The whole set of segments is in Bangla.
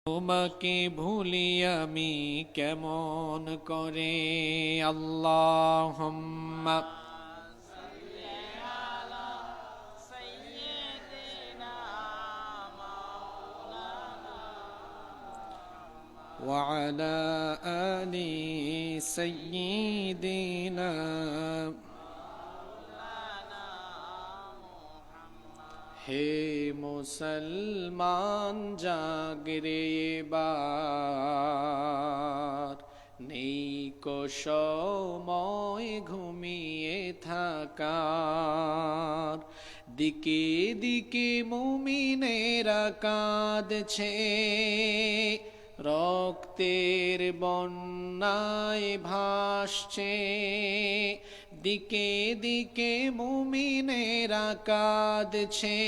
তোমাকে ভুলি আমি কেমন করে। আল্লাহুম্মা ওয়া আলা আলি সাইয়্যিদিনা। হে মুসলমান জাগরে এবার, নেই কো সময় ঘুমিয়ে থাকার। দিকে দিকে মুমিনেরা কাঁদছে, রক্তের বন্যায় ভাসছে। দিকে দিকে মুমিনেরা কাঁদছে,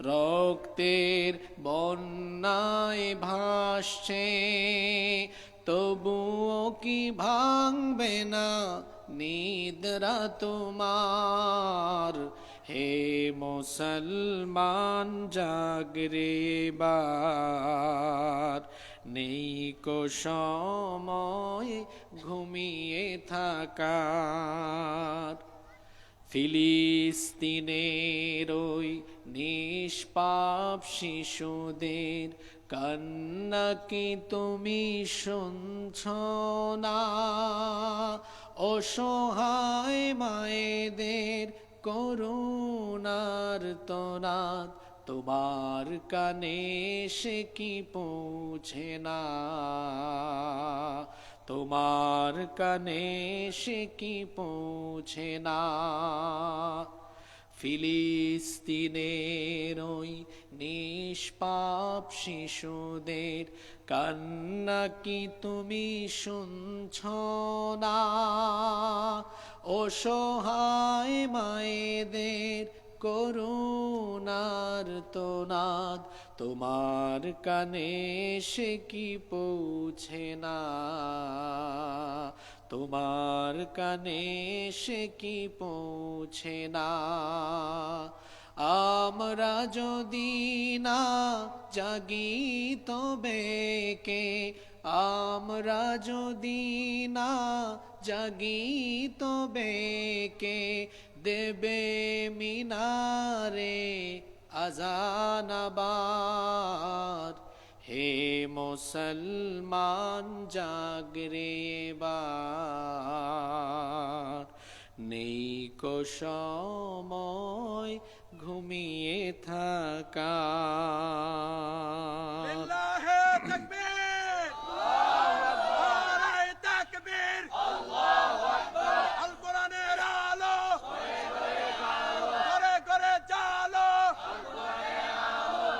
রক্তের বন্যায় ভাসছে। তবুও কি ভাঙবে না নিদ্রা তোমার? হে মুসলমান জাগরে এবার, নেই কো সময় ঘুমিয়ে থাকার। ফিলিস্তিনের ওই নিষ্পাপ শিশুদের কান্না কি তুমি শুনছ না? অসহায় মায়েদের করুণার তনাদ তোমার কানে সে কি পৌঁছে না? তোমার কানে সে কি পৌঁছে না? ফিলিস্তিনের ওই নিষ্পাপ শিশুদের কান্না কি তুমি শুনছ না? অসহায় মায়েদের করুণার তনাদ তোমার কানে সে কি পৌঁছে না? তোমার কানে সে কি পৌঁছে না? আমরা যদি না জাগি তবে কে? আমরা যদি না জাগি তবে কে দেবে মিনারে আজান আবার? হে মুসলমান জাগরে এবার, নেই কো সময় ঘুমিয়ে থাকা। লিল্লাহে তাকবীর, নারায়ে তাকবীর, আল কোরআনের আলো ঘরে ঘরে জালো।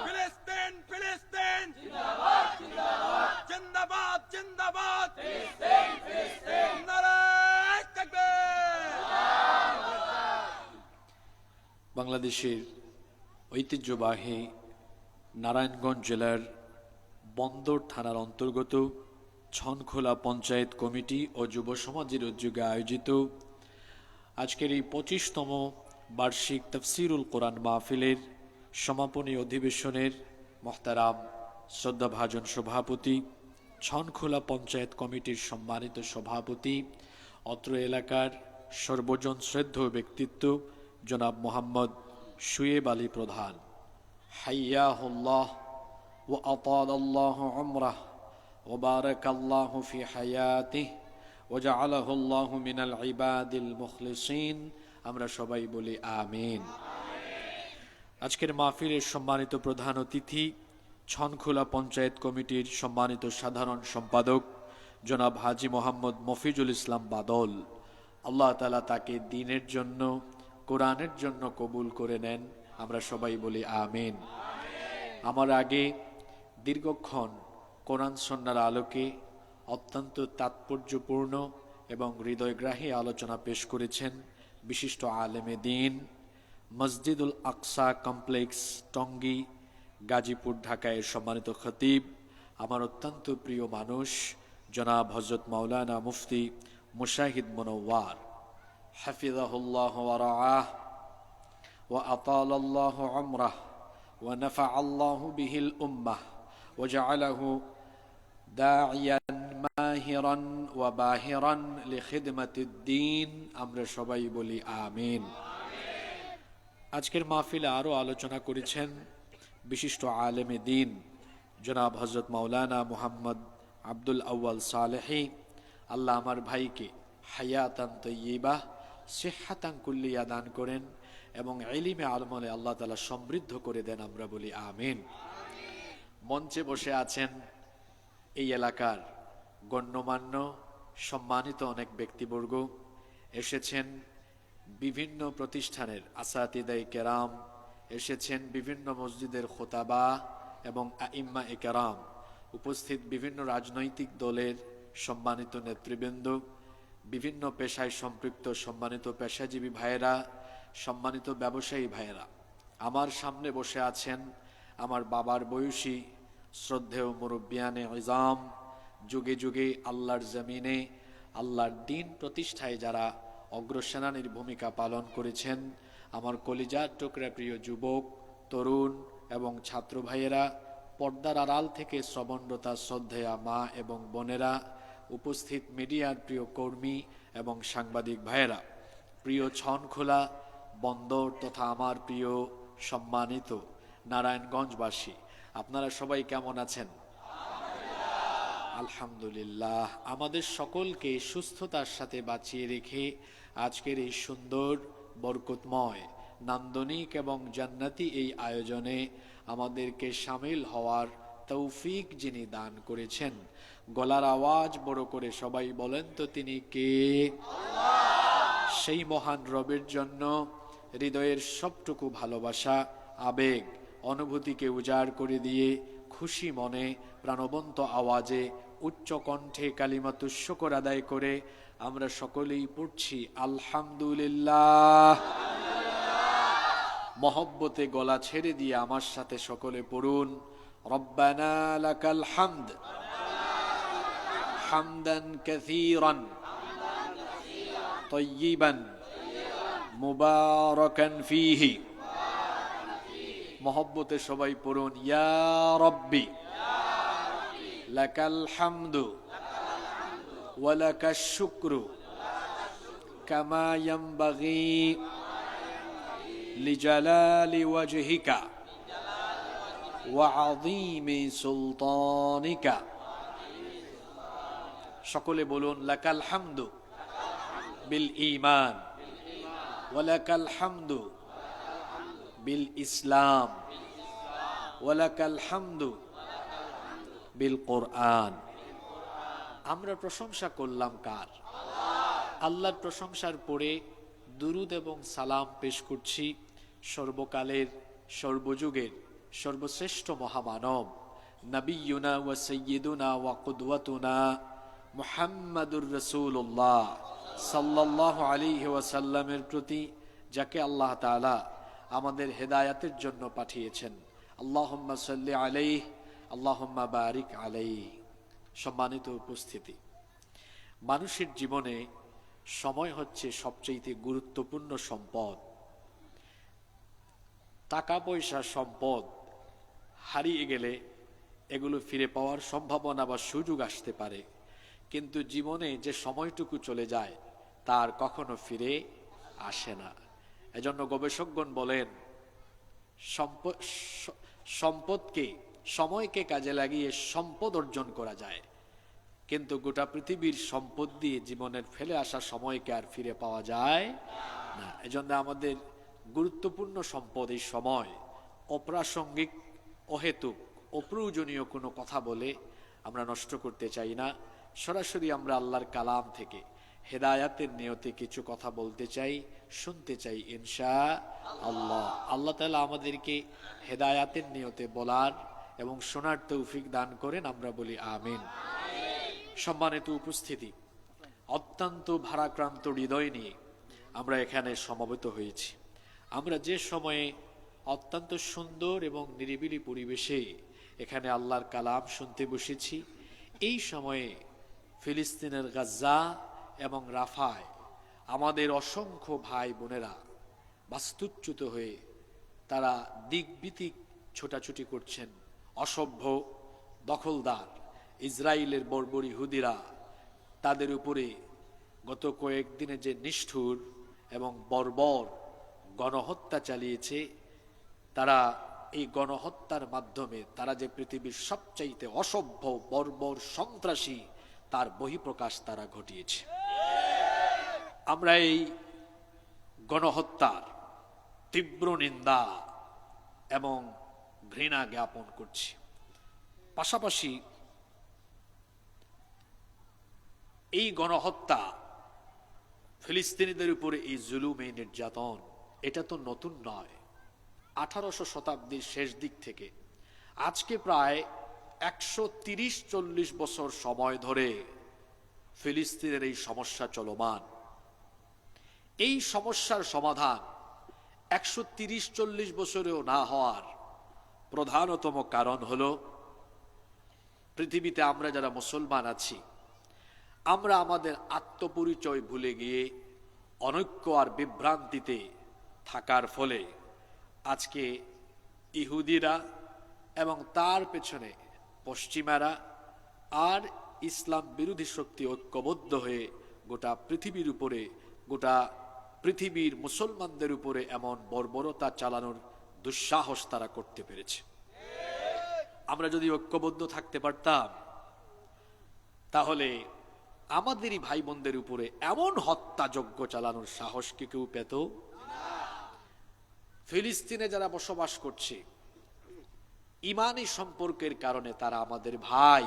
ফিলিস্তিন ফিলিস্তিন জিন্দাবাদ জিন্দাবাদ, নারায়ে তাকবীর। বাংলাদেশের ঐতিহ্যবাহী নারায়ণগঞ্জ জেলার বন্দর থানার অন্তর্গত ছনখোলা পঞ্চায়েত কমিটি ও যুব সমাজের উদ্যোগে আয়োজিত আজকের এই 25তম বার্ষিক তাফসিরুল কোরআন মাহফিলের সমাপনী অধিবেশনের মোহতারাম শ্রদ্ধাভাজন সভাপতি, ছনখোলা পঞ্চায়েত কমিটির সম্মানিত সভাপতি, অত্র এলাকার সর্বজন শ্রদ্ধেয় ব্যক্তিত্ব জনাব মোহাম্মদ শুয়েব আলী প্রধান, হাইয়াহুল্লাহ ওয়া আতালাল্লাহু উমরাহ ওয়া বারাকাল্লাহু ফি হায়াতিহি ওয়া জাআলাহুল্লাহু মিনাল ইবাদিল মুখলিসিন। আমরা সবাই বলি আমিন। আজকের মাহফিলের সম্মানিত প্রধান অতিথি ছনখোলা পঞ্চায়েত কমিটির সম্মানিত সাধারণ সম্পাদক জনাব হাজী মোহাম্মদ মফিজুল ইসলাম বাদল। আল্লাহ তাআলা তাকে দ্বীনের জন্য, কোরআনের জন্য কবুল করে নেন। আমরা সবাই বলি আমিন। আমার আগে দীর্ঘক্ষণ কোরআন সুন্নাহর আলোকে অত্যন্ত তাৎপর্যপূর্ণ এবং হৃদয়গ্রাহী আলোচনা পেশ করেছেন বিশিষ্ট আলেমে দ্বীন, মসজিদুল আকসা কমপ্লেক্স, টঙ্গী, গাজীপুর, ঢাকায় সম্মানিত খতিব, আমার অত্যন্ত প্রিয় মানুষ জনাব হযরত মাওলানা মুফতি মুশাহিদ মুনওয়ার, হাফিজাহুল্লাহ ওয়া রাআহ ওয়া আতালাল্লাহু উমরাহ ওয়া নাফাআল্লাহু বিহিল উম্মাহ وجعله داعيا ماهرا وباهرا لخدمة الدين আমরা সবাই বলি আমিন। আজকের মাহফিলে আরো আলোচনা করেছেন বিশিষ্ট আলেমে দ্বীন জনাব হযরত মাওলানা মুহাম্মদ আব্দুল আউয়াল সালেহী। আল্লাহ আমার ভাইকে হায়াতান তয়্যিবাহ সিহহাতান কুল্লিয়া দান করেন এবং ইলমে আলমে আল্লাহ তাআলা সমৃদ্ধ করে দেন, আমরা বলি আমিন। মঞ্চে বসে আছেন এই এলাকার গণ্যমান্য সম্মানিত অনেক ব্যক্তিবর্গ, এসেছেন বিভিন্ন প্রতিষ্ঠানের আসাতিদায়ে কেরাম, এসেছেন বিভিন্ন মসজিদের খোতাবা এবং আইম্মা এ কেরাম, উপস্থিত বিভিন্ন রাজনৈতিক দলের সম্মানিত নেতৃবৃন্দ, বিভিন্ন পেশায় সম্পৃক্ত সম্মানিত পেশাজীবী ভাইয়েরা, সম্মানিত ব্যবসায়ী ভাইয়েরা। আমার সামনে বসে আছেন আমার বাবার বয়সী শ্রদ্ধেয় মুরব্বিয়ানে ইজাম, যুগে যুগে আল্লাহর জমিনে আল্লাহর দ্বীন প্রতিষ্ঠায় যারা অগ্রসেনানীর ভূমিকা পালন করেছেন, আমার কলিজার টুকরা প্রিয় যুবক, তরুণ এবং ছাত্র ভাইয়েরা, পর্দার আড়াল থেকে শ্রবণরতা শ্রদ্ধেয়া মা এবং বোনেরা, উপস্থিত মিডিয়ার প্রিয় কর্মী এবং সাংবাদিক ভাইয়েরা, প্রিয় ছনখোলা বন্দর তথা আমার প্রিয় সম্মানিত নারায়ণগঞ্জবাসী, আপনারা সবাই কেমন আছেন? আলহামদুলিল্লাহ। আমাদের সকলকে সুস্থতার সাথে বাঁচিয়ে রেখে আজকের এই সুন্দর বরকতময় নান্দনিক এবং জান্নাতি এই আয়োজনে আমাদেরকে শামিল হওয়ার তৌফিক যিনি দান করেছেন, গলার আওয়াজ বড় করে সবাই বলেন তো তিনি কে? সেই মহান রবের জন্য হৃদয়ের সবটুকু ভালোবাসা, আবেগ, অনুভূতিকে উজাড় করে দিয়ে খুশি মনে প্রাণবন্ত আওয়াজে উচ্চ কণ্ঠে কালিমাতুশ শুকর আদায় করে আমরা সকলেই পড়ছি আলহামদুলিল্লাহ। মহব্বতে গলা ছেড়ে দিয়ে আমার সাথে সকলে পড়ুন রব্বানা লাকাল হামদ হামদান কাসীরান তাইয়িবান মুবারাকান ফীহি। মহব্বতে সবাই পড়ুন ইয়া রব্বি লাকাল হামদু ওয়া লাকাশ শুকরু কামা ইয়ানবাগি লিজালালি ওয়াজহিকা ওয়া আযীমি সুলতানিকা। সকলে বলুন লাকাল হামদু বিল ঈমান ওয়া লাকাল হামদু বিল ইসলাম ওয়া লাকাল হামদু বিল কোরআন। আমরা প্রশংসা করলাম কার? আল্লাহর প্রশংসার পরে দুরুদ এবং সালাম পেশ করছি সর্বকালের সর্বযুগের সর্বশ্রেষ্ঠ মহামানব নবিয়ুনা ওয়া সাইয়্যিদুনা ওয়া কুদওয়াতুনা মুহাম্মাদুর রাসূলুল্লাহ সাল্লাল্লাহু আলাইহি ওয়াসাল্লামের প্রতি, যাকে আল্লাহ তাআলা আমাদের হেদায়াতের জন্য পাঠিয়েছেন। আল্লাহুম্মা সাল্লি আলাইহি আল্লাহুম্মা বারিক আলাইহি। সম্মানিত উপস্থিতি, মানুষের জীবনে সময় হচ্ছে সবচেয়ে গুরুত্বপূর্ণ সম্পদ। টাকা পয়সা সম্পদ হারিয়ে গেলে এগুলো ফিরে পাওয়ার সম্ভাবনা বা সুযোগ আসতে পারে, কিন্তু জীবনে যে সময়টুকু চলে যায় তার কখনো ফিরে আসে না। এজন্য গবেষকগণ বলেন সম্পদকে, সময়কে কাজে লাগিয়ে সম্পদ অর্জন করা যায়, কিন্তু গোটা পৃথিবীর সম্পদ দিয়ে জীবনের ফেলে আসা সময়কে আর ফিরে পাওয়া যায় না। এজন্য আমাদের গুরুত্বপূর্ণ সম্পদ এই সময়। অপ্রাসঙ্গিক, অহেতুক, অপ্রয়োজনীয় কোনো কথা বলে আমরা নষ্ট করতে চাই না। সরাসরি আমরা আল্লাহর কালাম থেকে হেদায়াতের নিয়তে কিছু কথা বলতে চাই, শুনতে চাই ইনশাআল্লাহ। আল্লাহ তাআলা আমাদেরকে হেদায়াতের নিয়তে বলার এবং শোনার তৌফিক দান করেন, আমরা বলি আমিন। সম্মানিত উপস্থিতি, অত্যন্ত ভারাক্রান্ত হৃদয় নিয়ে আমরা এখানে সমবেত হয়েছি। আমরা যে সময়ে অত্যন্ত সুন্দর এবং নিরিবিলি পরিবেশে এখানে আল্লাহর কালাম শুনতে বসেছি, এই সময়ে ফিলিস্তিনের গাজ্জা এবং রাফায় আমাদের অসংখ্য ভাই বোনেরা বাস্তুচ্যুত হয়ে তারা দিকবিদিক ছোটাছুটি করছেন, অসভ্য দখলদার ইসরায়েলের বর্বর ইহুদিরা তাদের উপরে গত কয়েকদিনে যে নিষ্ঠুর এবং বর্বর গণহত্যা চালিয়েছে, তারা এই গণহত্যার মাধ্যমে তারা যে পৃথিবীর সবচাইতে অসভ্য বর্বর সন্ত্রাসী তার বহিঃপ্রকাশ তারা ঘটিয়েছে। আমরা এই গণহত্যার তীব্র নিন্দা এবং ঘৃণা জ্ঞাপন করছি। পাশাপাশি এই গণহত্যা, ফিলিস্তিনিদের উপরে এই জুলুম, এই নির্যাতন, এটা তো নতুন নয়। 1800 শতাব্দীর শেষ দিক থেকে আজকে প্রায় 130-40 বছর সময় ধরে ফিলিস্তিনের এই সমস্যা চলমান। এই সমস্যার সমাধান 130-40 বছরেও না হওয়ার প্রধানতম কারণ হলো পৃথিবীতে আমরা যারা মুসলমান আছি, আমরা আমাদের আত্মপরিচয় ভুলে গিয়ে অনৈক্য আর বিভ্রান্তিতে থাকার ফলে আজকে ইহুদিরা এবং তার পেছনে পশ্চিমারা আর ইসলাম বিরোধী শক্তি ঐক্যবদ্ধ হয়ে গোটা পৃথিবীর উপরে, গোটা পৃথিবীর মুসলমানদের উপরে এমন বর্বরতা চালানোর দুঃসাহস তারা করতে পেরেছে। আমরা যদি ঐক্যবদ্ধ থাকতে পারতাম, তাহলে আমাদেরই ভাই বোনদের উপরে এমন হত্যাযজ্ঞ চালানোর সাহস কি কেউ পেত? ফিলিস্তিনে যারা বসবাস করছে, ইমানি সম্পর্কের কারণে তারা আমাদের ভাই।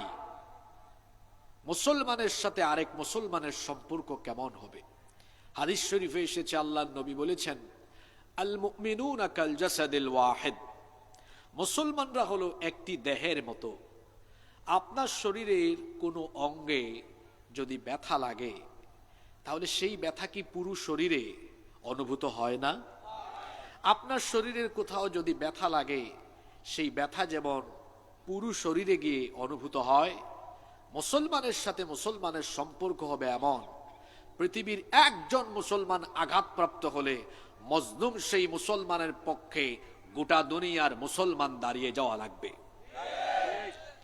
মুসলমানের সাথে আরেক মুসলমানের সম্পর্ক কেমন হবে? হাদিস শরীফে এসেছে, আল্লাহর নবী বলেছেন, আল মুমিনুনা কাল জাসাদিল ওয়াহিদ, মুসলমানরা হলো একটি দেহের মতো। আপনার শরীরের কোনো অঙ্গে যদি ব্যথা লাগে, তাহলে সেই ব্যথা কি পুরো শরীরে অনুভূত হয় না? আপনার শরীরের কোথাও যদি ব্যথা লাগে, সেই ব্যথা যেমন পুরো শরীরে গিয়ে অনুভূত হয়, মুসলমানের সাথে মুসলমানের সম্পর্ক হবে এমন, পৃথিবীর একজন মুসলমান আঘাতপ্রাপ্ত হলে মজলুম সেই মুসলমানের পক্ষে গোটা দুনিয়ার মুসলমান দাঁড়িয়ে যাওয়া লাগবে।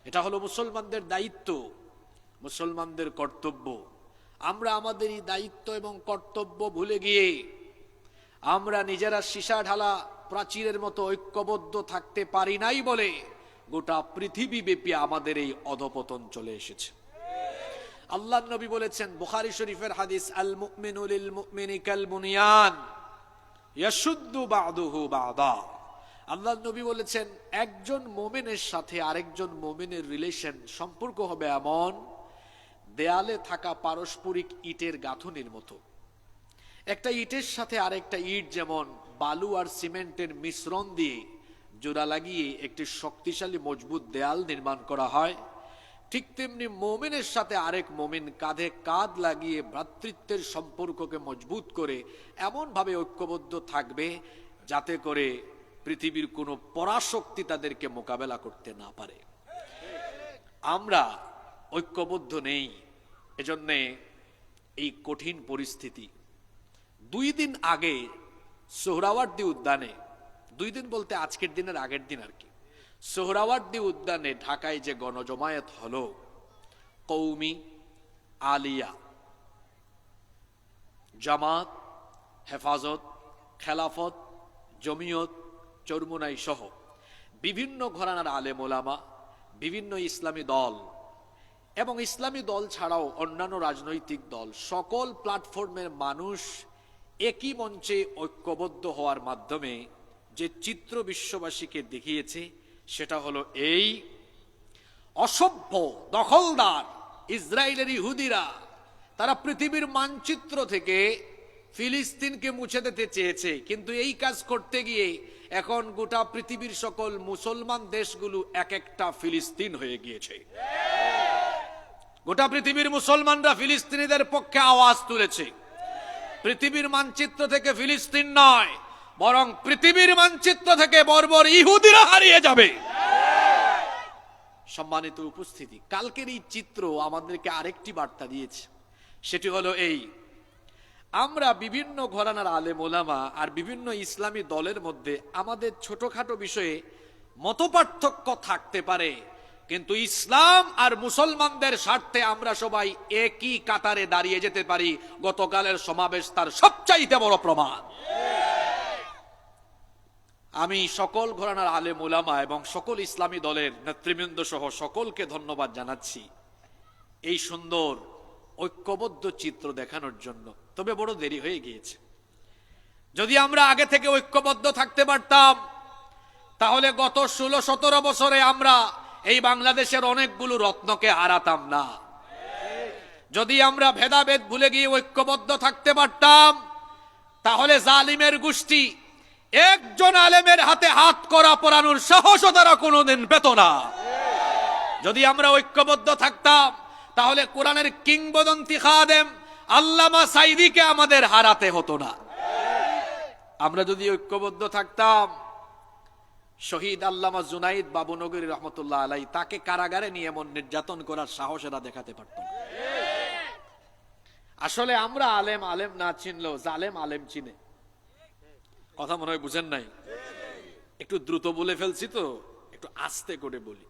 এটা হলো মুসলমানদের দায়িত্ব, মুসলমানদের কর্তব্য। আমরা আমাদের এই দায়িত্ব এবং কর্তব্য ভুলে গিয়ে আমরা নিজেরা সীসা ঢালা প্রাচীরের মতো ঐক্যবদ্ধ থাকতে পারি নাই বলে গোটা পৃথিবী ব্যাপী আমাদের এই অধপতন চলে এসেছে। আল্লাহর নবী বলেছেন, বুখারী শরীফের হাদিস, আল মুমিনু লিল মুমিনি কাল বুনিয়ান ইয়াশুদ্দু বা'দুহু বা'দা। আল্লাহর নবী বলেছেন, একজন মুমিনের সাথে আরেকজন মুমিনের রিলেশন, সম্পর্ক হবে এমন, দেয়ালে থাকা পারস্পরিক ইটের গাঁথনির মতো। একটা ইটের সাথে আরেকটা ইট যেমন বালু আর সিমেন্টের মিশ্রণ দিয়ে জোড়া লাগিয়ে একটি শক্তিশালী মজবুত দেয়াল নির্মাণ করা হয়, ঠিক তেমনি মুমিনের সাথে আরেক মুমিন কাঁধে কাঁধ লাগিয়ে ভ্রাতৃত্বের সম্পর্ককে মজবুত করে এমন ভাবে ঐক্যবদ্ধ থাকবে যাতে করে পৃথিবীর কোনো পরাশক্তি তাদেরকে মোকাবেলা করতে না পারে। আমরা ঐক্যবদ্ধ নেই, এজন্যে এই কঠিন পরিস্থিতি। 2 দিন আগে সোহরাওয়ার্দী উদ্যানে, 2 দিন বলতে আজকের দিনের আগের দিন আর কি, সোহরাওয়ার্দী উদ্যানে ঢাকায় যে গণজমায়েত হলো, কৌমি, আলিয়া, জামাত, হেফাজত, খেলাফত, জমিয়ত, চরমুনাই সহ বিভিন্ন ঘরানার আলেম ওলামা, বিভিন্ন ইসলামী দল এবং ইসলামী দল ছাড়াও অন্যান্য রাজনৈতিক দল, সকল প্ল্যাটফর্মের মানুষ একই মঞ্চে ঐক্যবদ্ধ হওয়ার মাধ্যমে যে চিত্র বিশ্ববাসীকে দেখিয়েছে, সেটা হলো এই: অসভ্য দখলদার ইসরায়েলের ইহুদিরা তারা পৃথিবীর মানচিত্র থেকে ফিলিস্তিনকে মুছে দিতে চেয়েছে, কিন্তু এই কাজ করতে গিয়ে এখন গোটা পৃথিবীর সকল মুসলমান দেশগুলো এক একটা ফিলিস্তিন হয়ে গিয়েছে। গোটা পৃথিবীর মুসলমানরা ফিলিস্তিনিদের পক্ষে আওয়াজ তুলেছে। পৃথিবীর মানচিত্র থেকে ফিলিস্তিন নয়, বরং পৃথিবীর মানচিত্র থেকে বর্বর ইহুদিরা হারিয়ে যাবে। সম্মানিত উপস্থিতি, কালকের এই চিত্র আমাদেরকে আরেকটি বার্তা দিয়েছে, সেটি হলো এই: আমরা বিভিন্ন ঘরানার আলেম ওলামা আর বিভিন্ন ইসলামী দলের মধ্যে আমাদের ছোটখাটো বিষয়ে মতপার্থক্য থাকতে পারে, কিন্তু ইসলাম আর মুসলমানদের স্বার্থে আমরা সবাই একই কাতারে দাঁড়িয়ে যেতে পারি, গতকালের সমাবেশ তার সবচাইতে বড় প্রমাণ। আমি সকল ঘরানার আলেম উলামা এবং সকল ইসলামী দলের নেতৃবৃন্দ সহ সকলকে ধন্যবাদ জানাচ্ছি এই সুন্দর ঐক্যবদ্ধ চিত্র দেখানোর জন্য। তবে বড় দেরি হয়ে গিয়েছে। যদি আমরা আগে থেকে ঐক্যবদ্ধ থাকতে পারতাম তাহলে গত 16-17 বছরে আমরা এই বাংলাদেশের অনেকগুলো রত্নকে হারাতাম না। যদি আমরা ভেদাভেদ ভুলে গিয়ে ঐক্যবদ্ধ থাকতে পারতাম তাহলে জালিমের গোষ্ঠী একজন আলেমের হাতে হাত করা পরানোর সাহসও তারা কোনোদিন পেত না। যদি আমরা ঐক্যবদ্ধ থাকতাম তাহলে কোরআনের কিংবদন্তি খাদেম আল্লামা সাইদিকে আমাদের হারাতে হতো না। আমরা যদি ঐক্যবদ্ধ থাকতাম শহীদ আল্লামা জুনাইদ বাবুনগরী রহমতুল্লাহ আলাই তাকে কারাগারে নিয়ে এমন নির্যাতন করার সাহস এরা দেখাতে পারত না। আসলে আমরা আলেম আলেম না চিনলেও জালেম আলেম চিনে। কথা মনে হয় বুঝেন নাই। একটু দ্রুত বলে ফেলছি তো একটু আস্তে করে বলি।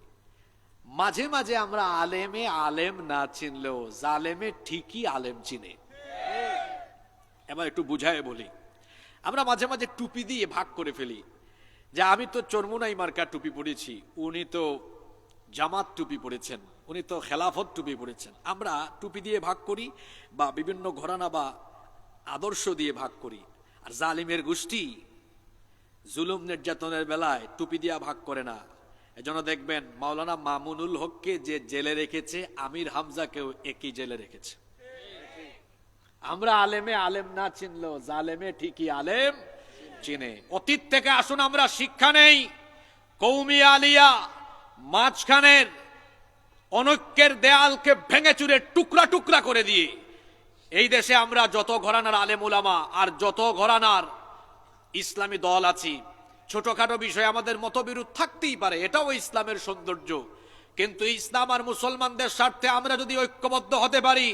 মাঝে মাঝে আমরা আলেমে আলেম না চিনলেও জালেমে ঠিকই আলেম চিনে। এবার একটু বুঝায় বলি। আমরা মাঝে মাঝে টুপি দিয়ে ভাগ করে ফেলি যে আমি তো চরমুনাই মার্কা টুপি পরেছি, উনি তো জামাত টুপি পরেছেন, উনি তো খেলাফত টুপি পরেছেন। আমরা টুপি দিয়ে ভাগ করি বা বিভিন্ন ঘরানা বা আদর্শ দিয়ে ভাগ করি। আর জালিমের গোষ্ঠী জুলুম নির্যাতনের বেলায় টুপি দিয়া ভাগ করে না। এজন্য দেখবেন মাওলানা মামুনুল হককে যে জেলে রেখেছে আমির হামজাকেও একই জেলে রেখেছে। আমরা আলেমে আলেম না চিনলেও জালেমে ঠিকই আলেম চিনে। অতীত থেকে আসুন আমরা শিক্ষা নেই। কৌমি আলিয়া মাঝখানের অনৈক্যের দেয়ালকে ভেঙে চুরে টুকরা টুকরা করে দিয়ে এই দেশে আমরা যত ঘরানার আলেম উলামা আর যত ঘরানার ইসলামী দল আছি, ছোটখাটো বিষয়ে আমাদের মতবিরোধ থাকতেই পারে, এটাও ইসলামের সৌন্দর্য। কিন্তু ইসলাম আর মুসলমানদের স্বার্থে আমরা যদি ঐক্যবদ্ধ হতে পারি,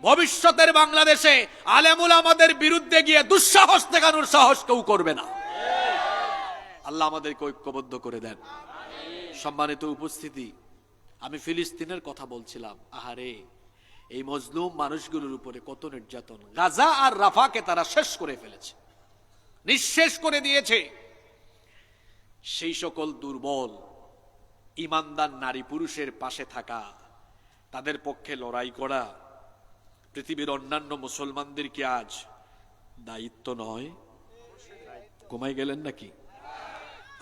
ভবিষ্যতের বাংলাদেশে আলেম উলামাদের বিরুদ্ধে গিয়ে দুঃসাহস দেখানোর সাহস কেউ করবে না। আল্লাহ আমাদেরকে ঐক্যবদ্ধ করে দেন। সম্মানিত উপস্থিতি, আমি ফিলিস্তিনের কথা বলছিলাম। আহারে, এই মজলুম মানুষগুলোর উপরে কত নির্যাতন। গাজা আর রাফাকে তারা শেষ করে ফেলেছে, নিঃশেষ করে দিয়েছে। সেই সকল দুর্বল ইমানদার নারী পুরুষের পাশে থাকা, তাদের পক্ষে লড়াই করা পৃথিবীর অন্যান্য মুসলমানদের কি আজ দায়িত্ব নয়? কমাই গেলেন নাকি?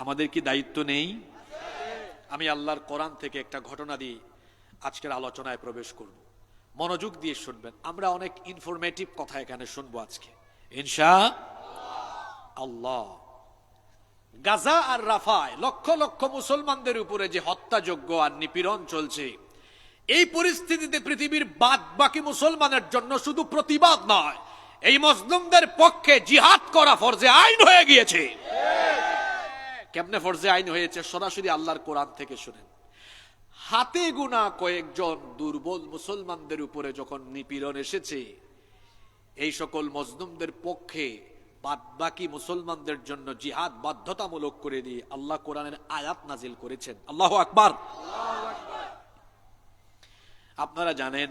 আমাদের কি দায়িত্ব নেই? আমি আল্লাহর কোরআন থেকে একটা ঘটনা দিয়ে আজকের আলোচনায় প্রবেশ করব। মনোযোগ দিয়ে শুনবেন। আমরা অনেক ইনফরমেটিভ কথা এখানে শুনবো আজকে ইনশাআল্লাহ। গাজা আর রাফায় লক্ষ লক্ষ মুসলমানদের উপরে যে হত্যাযজ্ঞ আর নিপীড়ন চলছে, এই পরিস্থিতিতে পৃথিবীর বাকি মুসলমানের জন্য শুধু প্রতিবাদ নয়, এই মুসলিমদের পক্ষে জিহাদ করা ফরজে আইন হয়ে গিয়েছে। কেমনে ফরজে আইন হয়েছে? সরাসরি আল্লাহর কোরআন থেকে শুনেন। হাতে গোনা কয়েকজন দুর্বল মুসলমানদের উপরে যখন নিপীড়ন এসেছে, এই সকল মজলুমদের পক্ষে বাকি মুসলমানদের জন্য জিহাদ বাধ্যতামূলক করে দিয়ে আল্লাহ কোরআনের আয়াত নাজিল করেছেন। আল্লাহু আকবার। আপনারা জানেন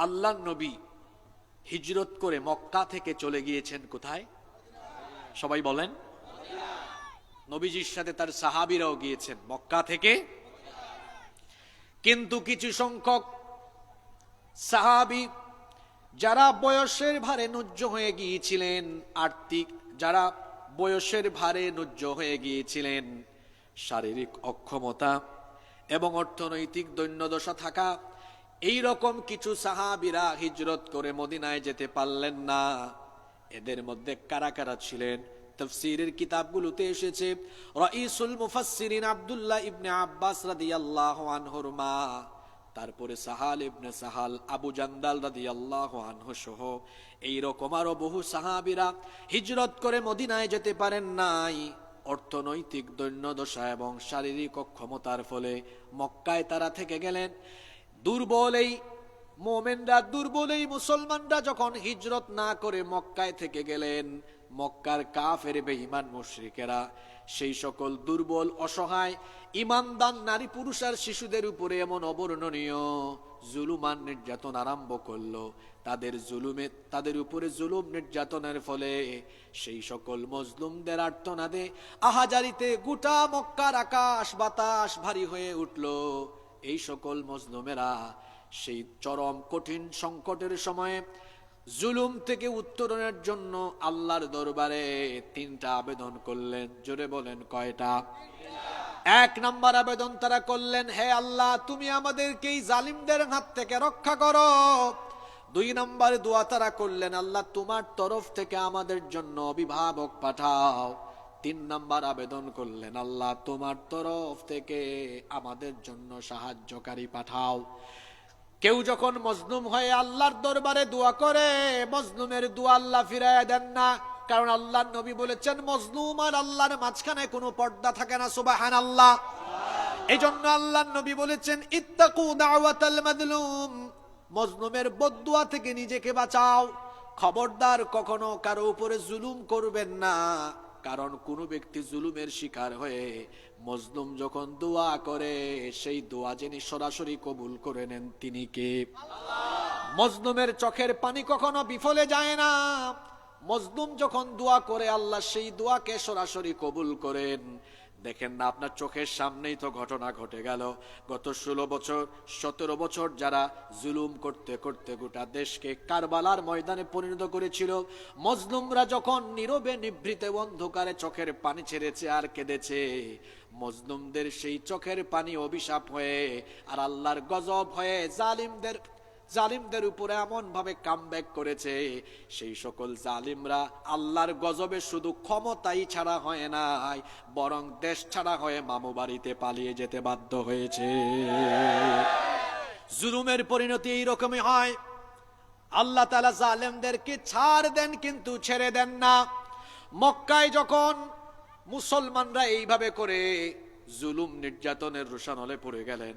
আল্লাহর নবী হিজরত করে মক্কা থেকে চলে গিয়েছেন কোথায়? সবাই বলেন। নবীজির সাথে তার সাহাবীরাও গিয়েছেন মক্কা থেকে। কিন্তু কিছু সংখ্যক সাহাবী যারা বয়সের ভারে নুজ্জ হয়ে গিয়েছিলেন, যারা বয়সের ভারে নুজ্জ হয়ে গিয়েছিলেন, শারীরিক অক্ষমতা এবং অর্থনৈতিক দৈন্যদশা থাকা এই রকম কিছু সাহাবীরা হিজরত করে মদিনায় যেতে পারলেন না। এদের মধ্যে কারা কারা ছিলেন? তাফসীরের কিতাবগুলোতে এসেছে রাইসুল মুফাসসিরিন আব্দুল্লাহ ইবনে আব্বাস রাদিয়াল্লাহু আনহুর মা, তারপরে সাহাল ইবনে সাহাল, আবু জান্দাল রাদিয়াল্লাহু আনহু সহ এই রকম আরো বহু সাহাবীরা হিজরত করে মদিনায় যেতে পারেন নাই। অর্থনৈতিক দৈন্যদশা এবং শারীরিক অক্ষমতার ফলে মক্কায় তারা থেকে গেলেন। দুর্বল এই মুমিনরা, দুর্বল এই মুসলমানরা যখন হিজরত না করে মক্কায় থেকে গেলেন, মক্কার কাফের বেঈমান মুশরিকেরা সেই সকল দুর্বল অসহায় ঈমানদার নারী পুরুষ আর শিশুদের উপরে এমন অবর্ণনীয় জুলুমান নির্যাতন আরম্ভ করলো। তাদের উপরে জুলুম নির্যাতনের ফলে সেই সকল মজলুমদের আর্তনাদে আহাজারিতে গোটা মক্কার আকাশ বাতাস ভারী হয়ে উঠল। এই সকল মজলুমেরা সেই চরম কঠিন সংকটের সময়ে জুলুম থেকে উত্তরণের জন্য আল্লাহর দরবারে 3টা আবেদন করলেন। জোরে বলেন কয়টা? 1 নাম্বার আবেদন তারা করলেন, হে আল্লাহ তুমি আমাদেরকে এই জালিমদের হাত থেকে রক্ষা করো। 2 নাম্বার দোয়া তারা করলেন, আল্লাহ তোমার তরফ থেকে আমাদের জন্য অভিভাবক পাঠাও। 3 নাম্বার আবেদন করলেন, আল্লাহ তোমার তরফ থেকে আমাদের জন্য সাহায্যকারী পাঠাও। কেউ যখন মজলুম হয়ে আল্লাহর দরবারে দোয়া করে, মজলুমের দোয়া আল্লাহ ফিরাইয়া দেন না, কারণ আল্লাহর নবী বলেছেন মজলুম আর আল্লাহর মাঝখানে কোনো পর্দা থাকে না। সুবহানাল্লাহ। এজন্য আল্লাহর নবী বলেছেন ইত্তাকু দাওয়াতাল মাজলুম, মজলুমের বদদুয়া থেকে নিজেকে বাঁচাও। খবরদার কখনো কারো উপরে জুলুম করবেন না, কারণ কোন ব্যক্তি জুলুমের শিকার হয়ে মজলুম যখন দোয়া করে সেই দোয়া যিনি সরাসরি কবুল করে নেন তিনি কে? মজলুমের চোখের পানি কখনো বিফলে যায় না। মজলুম যখন দোয়া করে আল্লাহ সেই দোয়াকে সরাসরি কবুল করেন। দেখেন না, আপনার চোখের সামনেই তো ঘটনা ঘটে গেল। গত 16 বছর 17 বছর যারা জুলুম করতে করতে গোটা দেশকে কারবালার ময়দানে পরিণত করেছিল, মজলুমরা যখন নীরবে নিভৃতে অন্ধকারে চোখের পানি ছেড়েছে আর কেঁদেছে, মজলুমদের সেই চোখের পানি অভিশাপ হয়ে আর আল্লাহর গজব হয়ে জালিমদের উপরে এমন ভাবে কামব্যাক করেছে, সেই সকল জালিমরা আল্লাহর গজবে শুধু ক্ষমতাই ছাড়া হয় নাই, বরং দেশ ছাড়া হয়ে মামু বাড়িতে পালিয়ে যেতে বাধ্য হয়েছে। জুলুমের পরিণতি এইরকমই হয়। আল্লাহ তাআলা জালেমদেরকে ছাড় দেন কিন্তু ছেড়ে দেন না। মক্কায় যখন মুসলমানরা এইভাবে করে জুলুম নির্যাতনের রোষানলে পড়ে গেলেন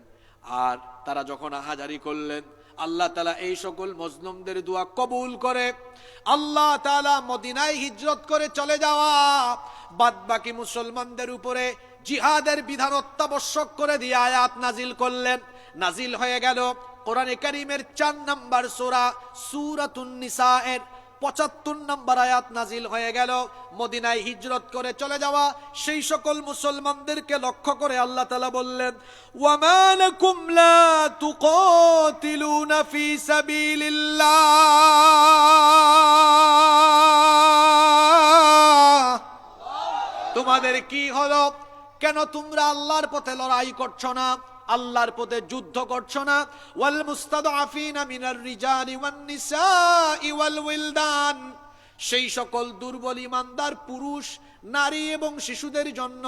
আর তারা যখন আহাজারি করলেন, আল্লাহ তাআলা এই সকল মজলুমদের দোয়া কবুল করে আল্লাহ তাআলা মদিনায় হিজরত করে চলে যাওয়া বাদবাকি মুসলমানদের উপরে জিহাদের বিধান অত্যাবশ্যক করে দিয়ে আয়াত নাজিল করলেন। নাজিল হয়ে গেল কোরআনে কারীমের 4 নম্বর সূরা সূরাতুন নিসা এর 75 নম্বর আয়াত নাজিল হয়ে গেল। মদিনায় হিজরত করে চলে যাওয়া সেই সকল মুসলমানদেরকে লক্ষ্য করে আল্লাহ তাআলা বললেন, ওয়া মা লাকুম লা তুকাতিলুনা ফি সাবিলিল্লাহ, তোমাদের কি হলো? কেন তোমরা আল্লাহর পথে লড়াই করছো না, আল্লাহর পথে যুদ্ধ করছো না? ওয়াল মুস্তাদআফিনা মিনার রিজালি ওয়ান নিসাই ওয়াল উইলদান, সেই সকল দুর্বল ঈমানদার পুরুষ নারী এবং শিশুদের জন্য,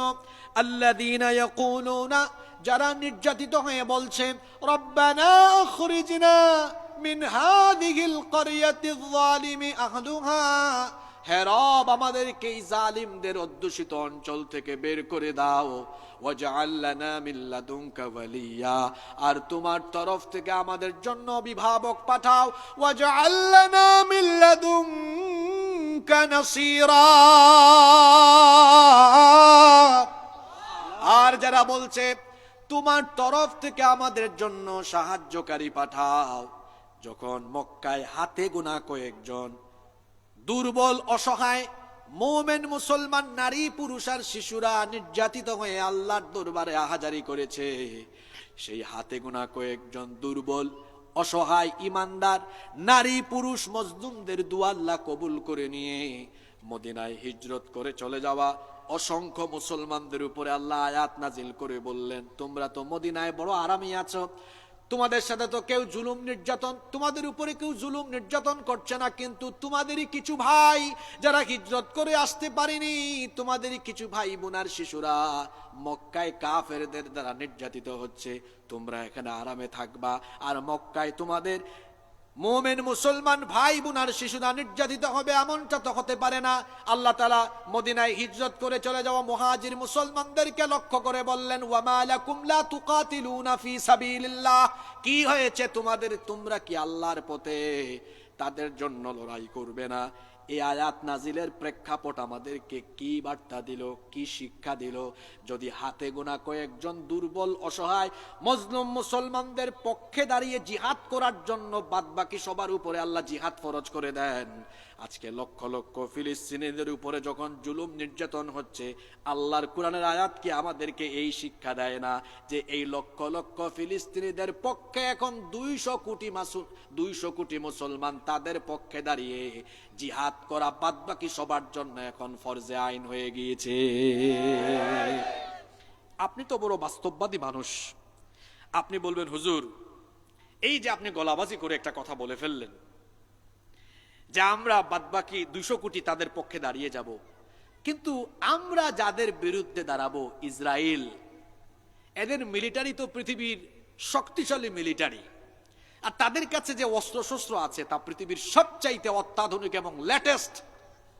আল্লাযীনা ইয়াকুলুনা, যারা নির্যাতিত হয়ে বলছে, রব্বানা আখরিজনা মিন হাযিহিল ক্বরিয়াতিয যালিমি আহলুহা, হে রব আমাদেরকে এই জালিমদের অধ্যুষিত অঞ্চল থেকে বের করে দাও। ওয়াজআল লানা মিন লাদুনকা ওয়ালিয়া, আর তোমার তরফ থেকে আমাদের জন্য অভিভাবক পাঠাও। ওয়াজআল লানা মিন লাদুনকা নাসীরা, আর যারা বলছে তোমার তরফ থেকে আমাদের জন্য সাহায্যকারী পাঠাও, যখন মক্কায় হাতে গোনা কয়েকজন দুর্বল অসহায় মুমিন মুসলমান নারী পুরুষ আর শিশুরা নির্যাতিত হয়ে আল্লাহর দরবারে আহাজারি করেছে, সেই হাতে গোনা কয়েকজন দুর্বল অসহায় ঈমানদার নারী পুরুষ মজলুমদের দোয়া আল্লাহ কবুল করে নিয়ে মদিনায় হিজরত করে চলে যাওয়া অসংখ্য মুসলমানদের উপরে আল্লাহ আয়াত নাজিল করে বললেন, তোমরা তো মদিনায় বড় আরামে আছো, তোমাদের সাথে তো কেউ জুলুম নির্যাতন, তোমাদের উপরে কেউ জুলুম নির্যাতন করছে না, কিন্তু তোমাদেরই কিছু ভাই যারা হিজরত করে আসতে পারেনি, তোমাদেরই কিছু ভাই বোনার শিশুরা মক্কায় কাফেরদের দ্বারা নির্যাতিত হচ্ছে, তোমরা এখানে আরামে থাকবা, আর মক্কায় তোমাদের মুমিন মুসলমান ভাই বোনার শিশুরা নির্যাতিত হবে, এমনটা তো হতে পারে না। আল্লাহ তাআলা মদিনায় হিজরত করে চলে যাওয়া মুহাজির মুসলমানদেরকে লক্ষ্য করে বললেন, ওয়া মা লাকুম লা তুকাতিলুনা ফি সাবিলিল্লাহ, কি হয়েছে তোমাদের, তোমরা কি আল্লাহর পথে তাদের জন্য লড়াই করবে না? এই আয়াত নাজিলের প্রেক্ষাপট আমাদেরকে কি বার্তা দিল, কি শিক্ষা দিল? যদি হাতে গোনা কয়েকজন দুর্বল অসহায় মজলুম মুসলমানদের পক্ষে দাঁড়িয়ে জিহাদ করার জন্য বাদবাকি সবার উপরে আল্লাহ জিহাদ ফরজ করে দেন, আজকে লক্ষ লক্ষ ফিলিস্তিনিদের উপরে যখন জুলুম নির্যাতন হচ্ছে, আল্লাহর কোরআনের আয়াত কি আমাদেরকে এই শিক্ষা দেয় না যে এই লক্ষ লক্ষ ফিলিস্তিনিদের পক্ষে এখন 200 কোটি মুসলমান তাদের পক্ষে দাঁড়িয়ে জিহাদ করা বাদবাকি সবার জন্য এখন ফরজে আইন হয়ে গিয়েছে। আপনি তো বড় বাস্তববাদী মানুষ, আপনি বলবেন হুজুর এই যে আপনি গলাবাজি করে একটা কথা বলে ফেললেন যে আমরা বাদবাকি 200 কোটি তাদের পক্ষে দাঁড়িয়ে যাব, কিন্তু আমরা যাদের বিরুদ্ধে দাঁড়াবো ইসরায়েল, এদের মিলিটারি তো পৃথিবীর শক্তিশালী মিলিটারি, আর তাদের কাছে যে অস্ত্রশস্ত্র আছে তা পৃথিবীর সবচাইতে অত্যাধুনিক এবং লেটেস্ট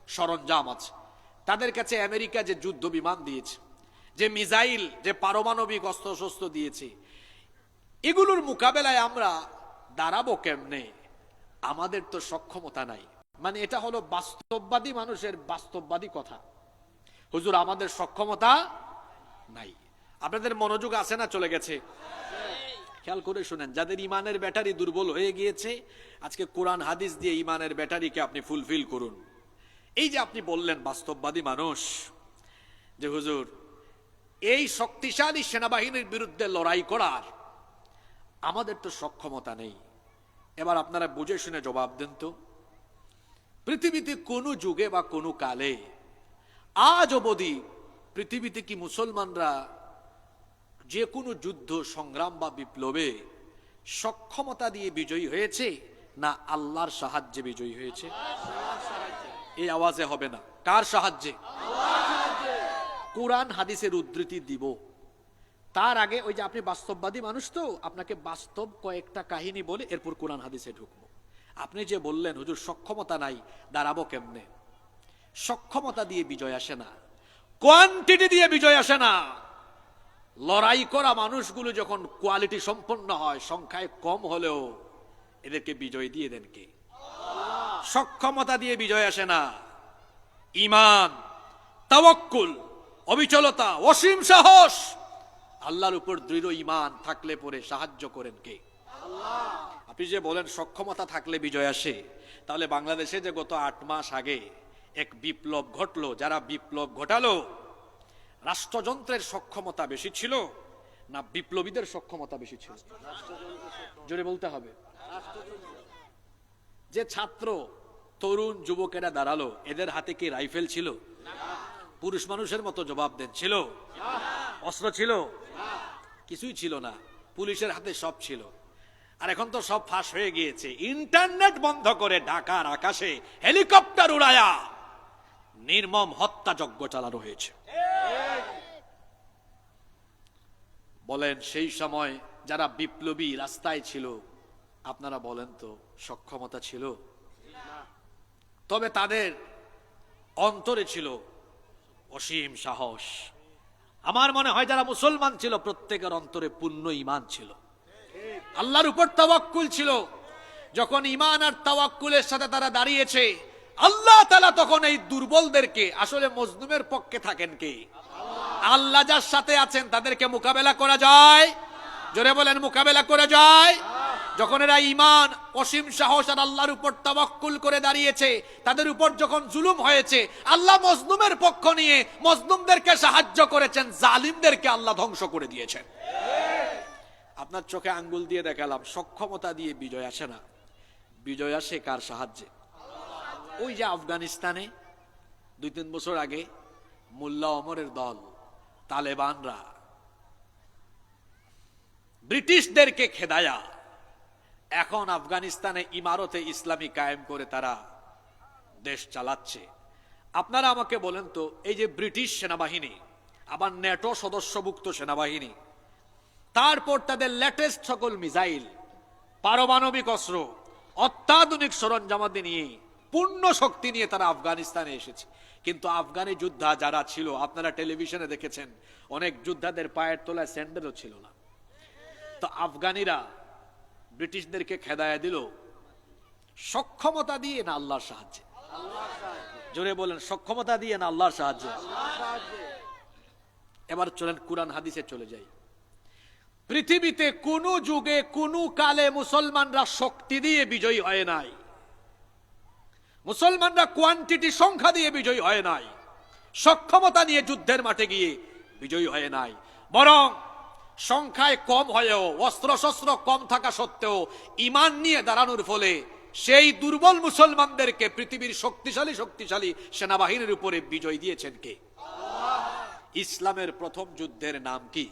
সরঞ্জাম আছে। তাদের কাছে আমেরিকা যে যুদ্ধ বিমান দিয়েছে, যে মিসাইল, যে পারমাণবিক অস্ত্রশস্ত্র দিয়েছে, এগুলোর মোকাবেলায় আমরা দাঁড়াবো কেমনে? আমাদের তো সক্ষমতা নাই। মানে এটা হলো বাস্তববাদী মানুষের বাস্তববাদী কথা। হুজুর আমাদের সক্ষমতা নাই। আপনাদের মনোযোগ আছে না চলে গেছে? খেয়াল করে শুনেন, যাদের ইমানের ব্যাটারি দুর্বল হয়ে গিয়েছে, আজকে কোরআন হাদিস দিয়ে ইমানের ব্যাটারিকে আপনি ফুলফিল করুন। এই যে আপনি বললেন বাস্তববাদী মানুষ যে হুজুর এই শক্তিশালী সেনাবাহিনীর বিরুদ্ধে লড়াই করার আমাদের তো সক্ষমতা নেই। এবার আপনারা বুঝে শুনে জবাব দেন তো, পৃথিবীতে কোনো যুগে বা কোনো কালে আজ অবধি পৃথিবীতে কি মুসলমানরা যে কোনো যুদ্ধ সংগ্রাম বা বিপ্লবে সক্ষমতা দিয়ে বিজয়ী হয়েছে, না আল্লাহর সাহায্যে বিজয়ী হয়েছে? এই আওয়াজে হবে না। কার সাহায্যে? কোরআন হাদিসের উদ্ধৃতি দিব, তার আগে ওই যে আপনি বাস্তববাদী মানুষ তো, আপনাকে বাস্তব কয়েকটা কাহিনী বলে এরপর কোরআন হাদিসে ঢুকবো। আপনি যে বললেন হুজুর সক্ষমতা নাই, দাঁড়াবো কেমনে? সক্ষমতা দিয়ে বিজয় আসে না, কোয়ান্টিটি দিয়ে বিজয় আসে না। লড়াই করা মানুষগুলো যখন কোয়ালিটি সম্পন্ন হয়, সংখ্যায় কম হলেও এদেরকে বিজয় দিয়ে দেন কে? সক্ষমতা দিয়ে বিজয় আসে না। ঈমান, তাওয়াক্কুল, অবিচলতা, অসীম সাহস, আল্লাহর উপর দৃঢ় ঈমান থাকলে পরে সাহায্য করেন কে? আল্লাহ। আপনি যে বলেন সক্ষমতা থাকলে বিজয় আসে, তাহলে বাংলাদেশে যে গত 8 মাস আগে এক বিপ্লব ঘটলো, যারা বিপ্লব ঘটালো রাষ্ট্রযন্ত্রের সক্ষমতা বেশি ছিল না বিপ্লবীদের সক্ষমতা বেশি ছিল? জোরে বলতে হবে। যে ছাত্র তরুণ যুবকেরা দাঁড়ালো, এদের হাতে কি রাইফেল ছিল? পুরুষ মানুষের মতো জবাব দেন, ছিল? অস্ত্র ছিল? কিছুই ছিল না। পুলিশের হাতে সব ছিল। আর এখন তো সব ফাঁস হয়ে গিয়েছে। ইন্টারনেট বন্ধ করে ঢাকার আকাশে হেলিকপ্টার উড়ায়া নির্মম হত্যাযজ্ঞ চালানো হয়েছে। বলেন সেই সময় যারা বিপ্লবী রাস্তায় ছিল, আপনারা বলেন তো সক্ষমতা ছিল? তবে তাদের অন্তরে ছিল অসীম সাহস। আমার মনে হয় যারা মুসলমান ছিল প্রত্যেকের অন্তরে পূর্ণ ঈমান ছিল, আল্লাহর উপর তাওয়াক্কুল ছিল। যখন ঈমান আর তাওয়াক্কুলের সাথে তারা দাঁড়িয়েছে, আল্লাহ তাআলা তখন এই দুর্বলদেরকে, আসলে মজলুমের পক্ষে থাকেন কে? আল্লাহ যার সাথে আছেন তাদেরকে মোকাবেলা করা যায়? জোরে বলেন, মোকাবেলা করা যায়? যখন এরা ঈমান, অসীম সাহস আর আল্লাহর উপর তাওয়াক্কুল করে দাঁড়িয়েছে, তাদের উপর যখন জুলুম হয়েছে, আল্লাহ মজলুমের পক্ষ নিয়ে মজলুমদেরকে সাহায্য করেছেন, জালিমদেরকে আল্লাহ ধ্বংস করে দিয়েছেন। আপনার চোখে আঙ্গুল দিয়ে দেখালাম সক্ষমতা দিয়ে বিজয় আসে না, বিজয় আসে কার সাহায্যে? ওই যে আফগানিস্তানে 2-3 বছর আগে মোল্লা ওমরের দল তালেবানরা ব্রিটিশদেরকে খেদায়া এখন আফগানিস্তানে ইমারতে ইসলামী কায়েম করে তারা দেশ চালাচ্ছে। আপনারা আমাকে বলেন তো, এই যে ব্রিটিশ সেনাবাহিনী, আবার ন্যাটো সদস্যভুক্ত সেনাবাহিনী, তারপর তাদের লেটেস্ট সকল মিসাইল, পারমাণবিক অস্ত্র, অত্যাধুনিক সরঞ্জামাদি নিয়ে পূর্ণ শক্তি নিয়ে তারা আফগানিস্তানে এসেছে। কিন্তু আফগানি যোদ্ধা যারা ছিল, আপনারা টেলিভিশনে দেখেছেন, অনেক যোদ্ধাদের পায়ের তলায় স্যান্ডেলও ছিল না। তো আফগানিরা ব্রিটিশদেরকে খেদায়া দিল সক্ষমতা দিয়ে না আল্লাহর সাহায্যে? জোরে বলেন, সক্ষমতা দিয়ে না আল্লাহর সাহায্যে। এবার চলেন কুরআন হাদিসে চলে যাই। পৃথিবীতে কোন যুগে কোন কালে মুসলমানরা শক্তি দিয়ে বিজয়ী হয় নাই, মুসলমানরা কোয়ান্টিটি সংখ্যা দিয়ে বিজয়ী হয় নাই, সক্ষমতা নিয়ে যুদ্ধের মাঠে গিয়ে বিজয়ী হয় নাই। বরং সংখ্যায় কম হয়েও, অস্ত্র শস্ত্র কম থাকা সত্ত্বেও ঈমান নিয়ে দাঁড়ানোর ফলে সেই দুর্বল মুসলমানদেরকে পৃথিবীর শক্তিশালী সেনাবাহিনীর উপরে বিজয় দিয়েছেন কে? ইসলামের প্রথম যুদ্ধের নাম কি?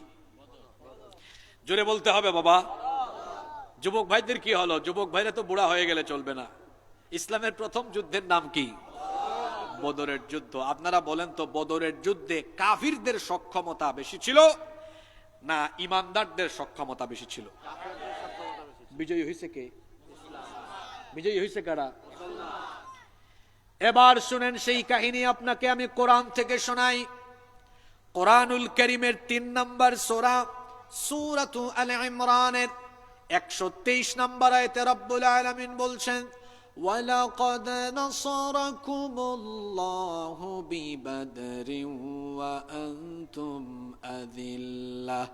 জোরে বলতে হবে বাবা। যুবক ভাইদের কি হলো? যুবক ভাইরা তো বুড়া হয়ে গেলে চলবে না। ইসলামের প্রথম যুদ্ধের নাম কি? বদরের যুদ্ধ। আপনারা বলেন তো, বদরের যুদ্ধে কাফিরদের সক্ষমতা বেশি ছিল না ইমানদারদের সক্ষমতা বেশি ছিল? বিজয়ী হয়েছে কে? বিজয়ী হয়েছে কারা? এবার শুনেন সেই কাহিনী আপনাকে আমি কোরআন থেকে শোনাই। কোরআনুল কারীমের ৩ নম্বর সূরা সূরাতু আল ইমরানের ১২৩ নম্বর আয়াতে রব্বুল আলামিন বলছেন, ওয়ালাকাদ নাসারাকুমুল্লাহু বিবাদরিন ওয়া আনতুম আযিল্লাহ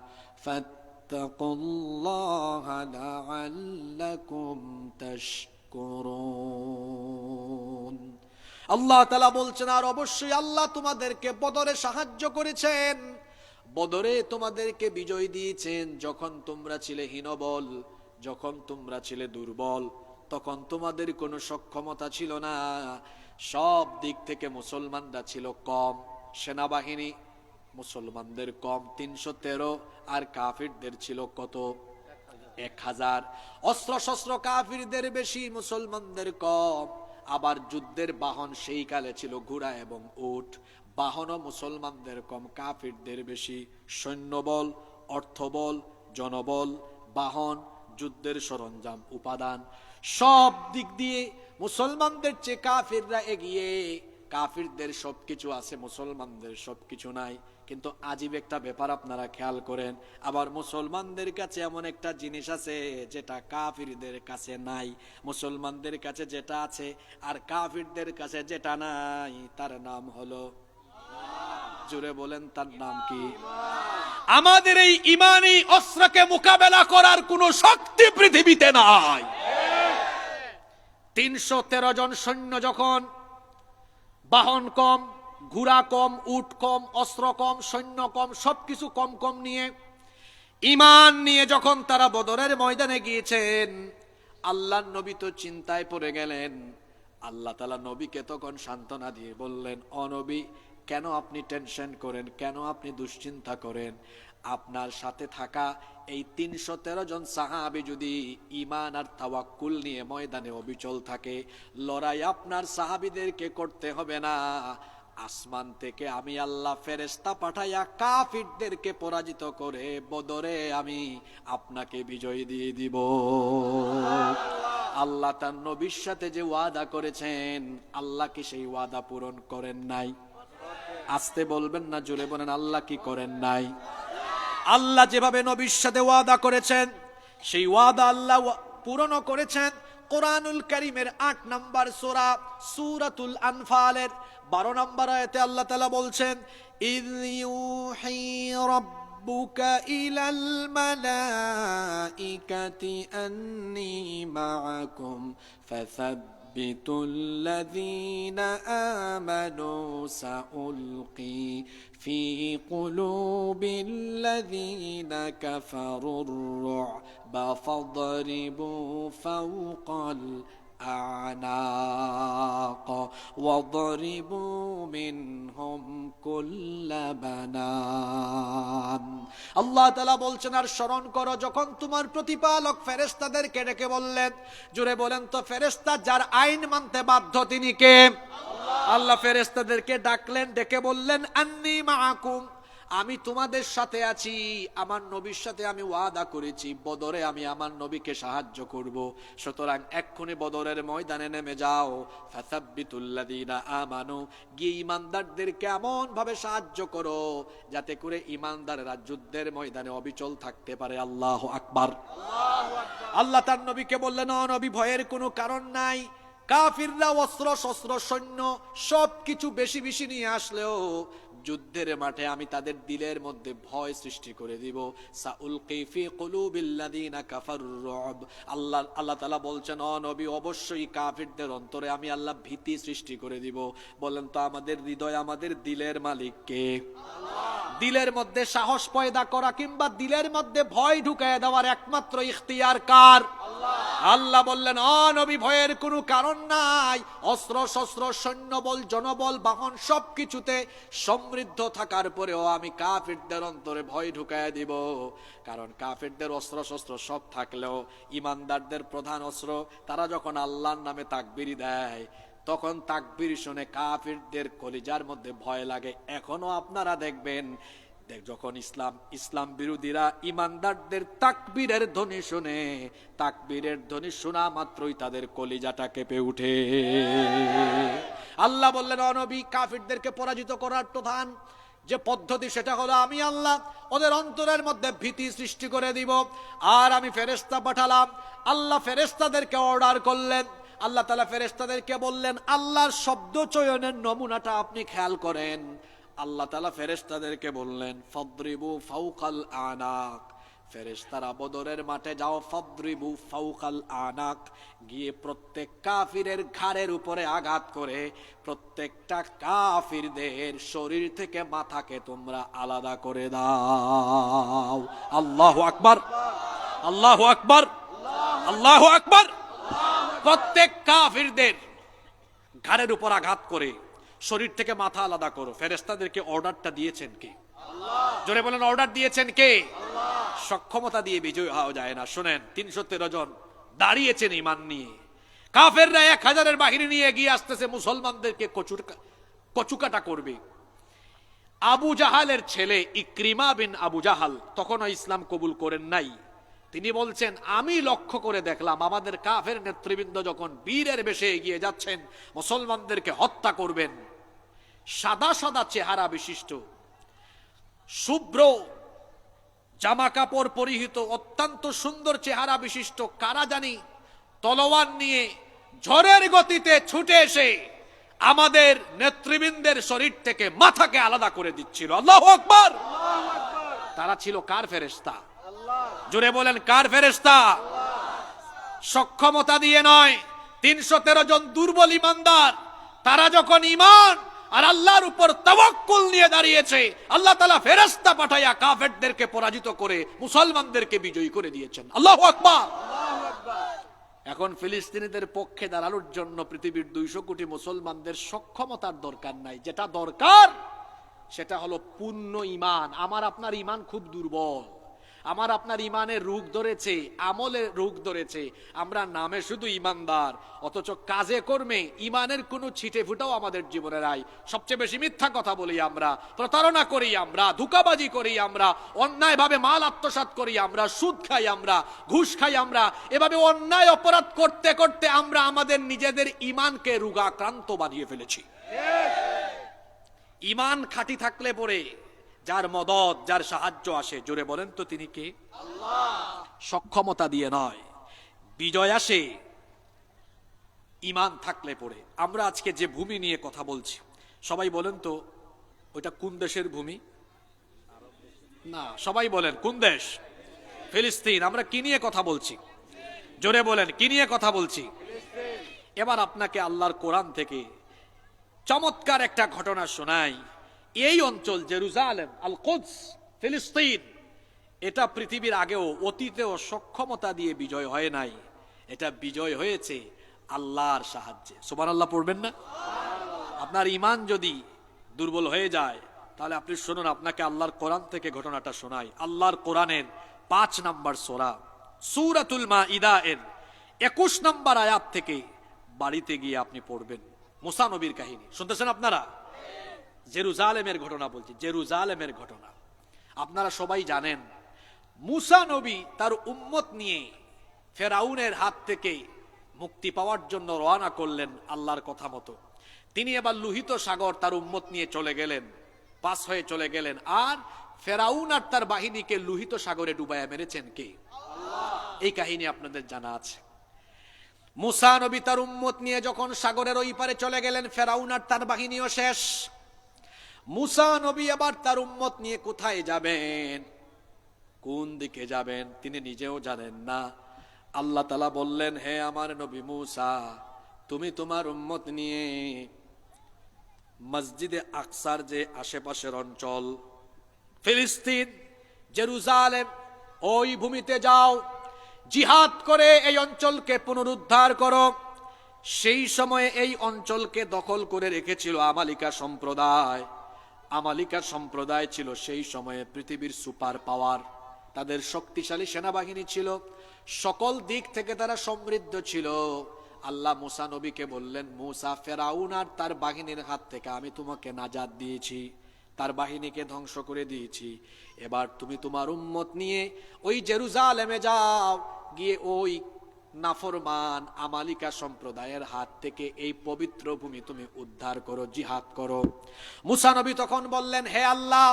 ফাত্তাকুল্লাহা লাআল্লাকুম তাশকুরুন। আল্লাহ তাআলা বলছেন, আর অবশ্যই আল্লাহ তোমাদেরকে বদরে সাহায্য করেছেন, বদরে তোমাদেরকে বিজয় দিয়েছেন যখন তোমরা ছিলে হীনবল, যখন তোমরা ছিলে দুর্বল, তখন তোমাদের কোনো সক্ষমতা ছিল না। সব দিক থেকে মুসলমানরা ছিল কম, সেনাবাহিনী মুসলমানদের কম ৩১৩, আর কাফিরদের ছিল কত? ১০০০। অস্ত্র শস্ত্র কাফিরদের বেশি, মুসলমানদের কম। আবার যুদ্ধের বাহন সেই কালে ছিল ঘোড়া এবং উট, বাহনও মুসলমানদের কম, কাফিরদের বেশি। সৈন্যবল, অর্থবল, জনবল, বাহন, যুদ্ধের সরঞ্জাম, উপাদান, সব দিক দিয়ে মুসলমানদের চেয়ে কাফিররা এগিয়ে। কাফিরদের সবকিছু আছে, মুসলমানদের সবকিছু নাই। কিন্তু আজীব একটা ব্যাপার আপনারা খেয়াল করেন, আবার মুসলমানদের কাছে এমন একটা জিনিস আছে যেটা কাফিরদের কাছে নাই। মুসলমানদের কাছে যেটা আছে আর কাফিরদের কাছে যেটা নাই, তার নাম হলো, জোরে বলেন, তার নাম কি? আমাদের এই ইমানি অস্ত্রকে মোকাবেলা করার কোনো শক্তি পৃথিবীতে নাই। ৩১৩ জন সৈন্য যখন, বাহন কম, ঘোড়া কম, উট কম, অস্ত্র কম, সৈন্য কম, সবকিছু কম কম নিয়ে, ঈমান নিয়ে যখন তারা বদরের ময়দানে গিয়েছেন, আল্লাহর নবী তো চিন্তায় পড়ে গেলেন। আল্লাহ তাআলা নবীকে তখন সান্ত্বনা দিয়ে বললেন, ও নবী, কেন আপনি টেনশন করেন, কেন আপনি দুশ্চিন্তা করেন? আপনার সাথে থাকা এই ৩১৩ জন সাহাবী যদি ঈমান আর তাওয়াক্কুল নিয়ে ময়দানে অবিচল থাকে, লড়াই আপনার সাহাবীদেরকে করতে হবে না। আসমান থেকে আমি আল্লাহ ফেরেশতা পাঠাইয়া কাফিরদেরকে পরাজিত করে বদরে আমি আপনাকে বিজয় দিয়ে দিব। আল্লাহ তার নবীর সাথে যে ওয়াদা করেছেন, আল্লাহ কি সেই ওয়াদা পূরণ করেন নাই? আসতে বলবেন না, জোরে বলেন, আল্লাহ কি করেন নাই? আল্লাহ যেভাবে নবীর সাথে ওয়াদা করেছেন, সেই ওয়াদা আল্লাহ পূরণও করেছেন। কোরআনুল কারীমের ৮ নম্বর সূরা সূরাতুল আনফালের ১২ নম্বর আয়াতে আল্লাহ তাআলা বলছেন, ইয ইউহি রাব্বুকা ইলাল মালাইকাতি আন্নী মাআকুম ফাসাব্বিতুল্লাযীনা আমানু সাউলকি ফি কুলুবিল্লাযীনা কাফারুর রু'বা ফাদরিবু ফাওকাল আ'নাক ওয়াদরিবু মিনহুম কুল্লা বানান। আল্লাহ তাআলা বলছেন, আর স্মরণ করো যখন তোমার প্রতিপালক ফেরেশতাদেরকে ডেকে বললেন, জোরে বলেন তো, ফেরেশতা যার আইন মানতে বাধ্য তিনি কে? আল্লাহ ফেরেশতাদেরকে ডাকলেন, ডেকে বললেন, আন্নী মাআকুম, আমি তোমাদের সাথে আছি, আমার নবীর সাথে আমি ওয়াদা করেছি বদরে আমি আমার নবীকে সাহায্য করব। সুতরাং এক্ষুনি বদরের ময়দানে নেমে যাও। ফাসাব্বিতুল্লাযীনা আমানু, গিয়ে ঈমানদারদেরকে এমন ভাবে সাহায্য করো যাতে করে ঈমানদাররা যুদ্ধের ময়দানে অবিচল থাকতে পারে। আল্লাহু আকবার। আল্লাহ তার নবীকে বললেন, ও নবী, ভয়ের কোনো কারণ নাই, কাফিররা অস্ত্র শস্ত্র সৈন্য সবকিছু বেশি বেশি নিয়ে আসলেও যুদ্ধের মাঠে আমি তাদের দিলের মধ্যে ভয় সৃষ্টি করে দিব। সাউলকি ফি কুলুবিল্লাযিনা কাফারুর রুব। আল্লাহ তাআলা বলছেন, ও নবী, অবশ্যই কাফিরদের অন্তরে আমি আল্লাহ ভীতি সৃষ্টি করে দিব। বলেন তো আমাদের হৃদয়, আমাদের দিলের মালিক কে? দিলের মধ্যে সাহস পয়দা করা কিংবা দিলের মধ্যে ভয় ঢুকায় দেওয়ার একমাত্র ইখতিয়ার কার? আল্লাহ বললেন, ও নবী, ভয়ের কোনো কারণ নাই। অস্ত্র শস্ত্র সৈন্যবল জনবল বাহন সবকিছুতে সমৃদ্ধ থাকার পরেও আমি কাফিরদের অন্তরে ভয় ঢুকায় দিব। কারণ কাফিরদের অস্ত্র শস্ত্র সব থাকলেও ইমানদারদের প্রধান অস্ত্র, তারা যখন আল্লাহর নামে তাকবীর দেয় তখন তাকবীর শুনে কাফিরদের কলিজার মধ্যে ভয় লাগে। এখনো আপনারা দেখবেন যখন ইসলাম বিরোধীরা ইমানদারদের তাকবীরের ধ্বনি শুনে, তাকবীরের ধ্বনি শোনা মাত্রই তাদের কলিজাটা কেঁপে উঠে। আল্লাহ বললেন, ও নবী, কাফিরদেরকে পরাজিত করার প্রধান যে পদ্ধতি সেটা হলো আমি আল্লাহ ওদের অন্তরের মধ্যে ভীতি সৃষ্টি করে দিব। আর আমি ফেরেশতা পাঠালাম। আল্লাহ ফেরেশতাদেরকে অর্ডার করলেন। আল্লাহ তাআলা ফেরেশতাদেরকে বললেন, আল্লাহর শব্দ চয়নের নমুনাটা আপনি খেয়াল করেন। আল্লাহ তাআলা ফেরেশতাদেরকে বললেন, ফাদরিবু ফাওকাল আনাক। ফেরেশতারা বদরের মাঠে যাও, ফাদরিবু ফাওকাল আনাক, গিয়ে প্রত্যেক কাফিরের ঘাড়ের উপরে আঘাত করে প্রত্যেকটা কাফিরদের শরীর থেকে মাথাকে তোমরা আলাদা করে দাও। আল্লাহু আকবার, আল্লাহু আকবার, আল্লাহু আকবার। প্রত্যেক কাফিরদের ঘাড়ের উপর আঘাত করে শরীর থেকে মাথা আলাদা করো। ফেরেশতাদেরকে অর্ডারটা দিয়েছেন কে? আল্লাহ। জোরে বলেন, অর্ডার দিয়েছেন কে? আল্লাহ। সক্ষমতা দিয়ে বিজয় হওয়া যায় না। শুনেন, 313 জন দাঁড়িয়েছেন ইমান নিয়ে। কাফেররা 1000-এর বাহিনী নিয়ে এগিয়ে আসতেছে, মুসলমানদেরকে কচুকাটা করবে। আবু জাহালের ছেলে ইকরিমা বিন আবু জাহাল তখনও ইসলাম কবুল করেন নাই। তিনি বলছেন, আমি লক্ষ্য করে দেখলাম আমাদের কাফের নেতৃবৃন্দ যখন বীরের বেশে এগিয়ে যাচ্ছেন মুসলমানদেরকে হত্যা করবেন, সাদা সাদা চেহারা বিশিষ্ট, শুভ্র জামা কাপড় পরিহিত, অত্যন্ত সুন্দর চেহারা বিশিষ্ট কারা জানি তলোয়ার নিয়ে ঝড়ের গতিতে ছুটে এসে আমাদের নেতৃবৃন্দের শরীর থেকে মাথাকে আলাদা করে দিচ্ছিল। আল্লাহু আকবার। তারা ছিল কার ফেরেশতা? জোরে বলেন, কার ফেরেশতা? সক্ষমতা দিয়ে নয়। 313 জন দুর্বল ইমানদার, তারা যখন ইমান আর আল্লাহর উপর তাওয়াক্কুল নিয়ে দাঁড়িয়েছে, আল্লাহ তাআলা ফেরেশতা পাঠাইয়া কাফেরদেরকে পরাজিত করে মুসলমানদেরকে বিজয়ী করে দিয়েছেন। আল্লাহু আকবার। এখন ফিলিস্তিনিদের পক্ষে দাঁড়ানোর জন্য পৃথিবীর 200 কোটি মুসলমানদের সক্ষমতার দরকার নাই। যেটা দরকার সেটা হলো পূর্ণ ইমান। আমার আপনার ইমান খুব দুর্বল। আমার আপনার ইমানের রোগ ধরেছে, আমলের রোগ ধরেছে। আমরা নামে শুধু ইমানদার, অথচ কাজে কর্মে ইমানের কোনো ছিটে ফুটাও আমাদের জীবনে নাই। সবচেয়ে বেশি মিথ্যা কথা বলি আমরা, প্রতারণা করি আমরা, ধোঁকাবাজি করি আমরা, অন্যায়ভাবে মাল আত্মসাৎ করি আমরা, সুদ খাই আমরা, ঘুষ খাই আমরা। এভাবে অন্যায় অপরাধ করতে করতে আমরা আমাদের নিজেদের ইমানকে রোগাক্রান্ত বানিয়ে ফেলেছি। ইমান খাঁটি থাকলে পরে যার মদদ, যার সাহায্য আসে, জোরে বলেন তো তিনি কে? আল্লাহ। সক্ষমতা দিয়ে নয়, বিজয় আসে ইমান থাকলে পরে। আমরা আজকে যে ভূমি নিয়ে কথা বলছি, সবাই বলেন তো ওইটা কোন দেশের ভূমি? না, সবাই বলেন কোন দেশ? ফিলিস্তিন। আমরা কি নিয়ে কথা বলছি? জোরে বলেন, কি নিয়ে কথা বলছি? এবার আপনাকে আল্লাহর কোরআন থেকে চমৎকার একটা ঘটনা শোনাই। এই অঞ্চল জেরুজালেম, আল কুদস, ফিলিস্তিন, এটা পৃথিবীর আগেও অতীতেও সক্ষমতা দিয়ে বিজয় হয় নাই। এটা বিজয় হয়েছে আল্লাহর সাহায্যে। সুবহানাল্লাহ পড়বেন না? আপনার ইমান যদি দুর্বল হয়ে যায় তাহলে আপনি শুনুন, আপনাকে আল্লাহর কোরআন থেকে ঘটনাটা শোনাই। আল্লাহর কোরআনের 5 নম্বর সূরা সূরাতুল মাইদা এর 21 নম্বর আয়াত থেকে বাড়িতে গিয়ে আপনি পড়বেন। মুসা নবীর কাহিনী শুনতেছেন আপনারা? জেরুজালেমের ঘটনা বলছি, জেরুজালেমের ঘটনা। আপনারা সবাই জানেন মুসা নবী তার উম্মত নিয়ে ফেরাউনের হাত থেকে মুক্তি পাওয়ার জন্য রওনা করলেন আল্লাহর কথা মতো। তিনি এবার লোহিত সাগর তার উম্মত নিয়ে চলে গেলেন, পাস হয়ে চলে গেলেন। আর ফেরাউন আর তার বাহিনীকে লোহিত সাগরে ডুবাইয়া মেরেছেন কে? আল্লাহ। এই কাহিনী আপনাদের জানা আছে। মুসা নবী তার উম্মত নিয়ে যখন সাগরের ওই পারে চলে গেলেন, ফেরাউন আর তার বাহিনীও শেষ। মুসা নবী আবার তার উম্মত নিয়ে কোথায় যাবেন, কোন দিকে যাবেন তিনি নিজেও জানেন না। আল্লাহ তাআলা বললেন, হে আমার নবী মুসা, তুমি তোমার উম্মত নিয়ে মসজিদে আকসার যে আশেপাশের অঞ্চল, ফিলিস্তিন, জেরুজালেম, ওই ভূমিতে যাও, জিহাদ করে এই অঞ্চলকে পুনরুদ্ধার করো। সেই সময়ে এই অঞ্চলকে দখল করে রেখেছিল আমালিকা সম্প্রদায়। আমালিকা সম্প্রদায় ছিল সেই সময়ে পৃথিবীর সুপার পাওয়ার। তাদের শক্তিশালী সেনাবাহিনী ছিল, সকল দিক থেকে তারা সমৃদ্ধ ছিল। আল্লাহ মুসা নবীকে বললেন, মুসা, ফেরাউন আর তার বাহিনীর হাত থেকে আমি তোমাকে নাজাত দিয়েছি, তার বাহিনীকে ধ্বংস করে দিয়েছি। এবার তুমি তোমার উম্মত নিয়ে ওই জেরুজালেমে যাও, গিয়ে ওই নাফরমান আমালিকা সম্প্রদায়ের হাত থেকে এই পবিত্র ভূমি তুমি উদ্ধার করো, জিহাদ করো। মুসা নবী তখন বললেন, হে আল্লাহ,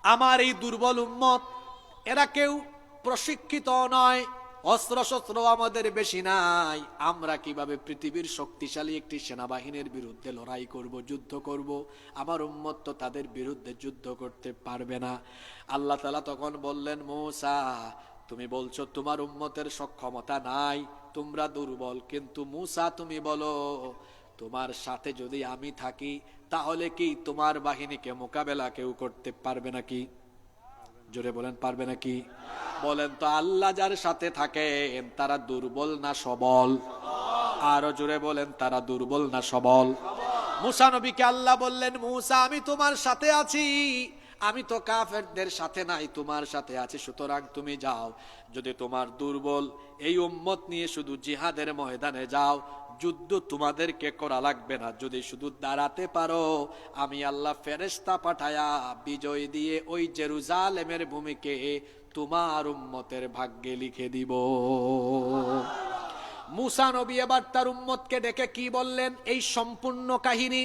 আমার এই দুর্বল উম্মত, এরা কেউ প্রশিক্ষিত নয়, অস্ত্র শস্ত্র আমাদের বেশি নাই, আমরা কিভাবে পৃথিবীর শক্তিশালী একটি সেনাবাহিনীর বিরুদ্ধে লড়াই করব, যুদ্ধ করব? আমার উম্মত তো তাদের বিরুদ্ধে যুদ্ধ করতে পারবে না। আল্লাহ তাআলা তখন বললেন, মুসা, তুমি বলছো তোমার উম্মতের সক্ষমতা নাই, তোমরা দুর্বল, কিন্তু মুসা তুমি বলো, তোমার সাথে যদি আমি থাকি তাহলে কি তোমার বাহিনীকে মোকাবেলা কেউ করতে পারবে নাকি? জোরে বলেন, পারবে নাকি? বলেন তো, আল্লাহ যার সাথে থাকেন তারা দুর্বল না সবল? আরো জোরে বলেন, তারা দুর্বল না সবল? মুসা নবীকে আল্লাহ বললেন, মুসা, আমি তোমার সাথে আছি, আমি তো কাফেরদের সাথে নাই, তোমার সাথে আছি, সুতরাং তুমি যাও। যদি তোমার দুর্বল এই উম্মত নিয়ে শুধু জিহাদের ময়দানে যাও, যুদ্ধ তোমাদেরকে করা লাগবে না, যদি শুধু দাঁড়াতে পারো, আমি আল্লাহ ফেরেশতা পাঠায়া বিজয় দিয়ে ওই জেরুজালেমের ভূমিকে তোমার উম্মতের ভাগ্যে লিখে দিব। মুসা নবী এবার তার উম্মতকে ডেকে কি বললেন, এই সম্পূর্ণ কাহিনী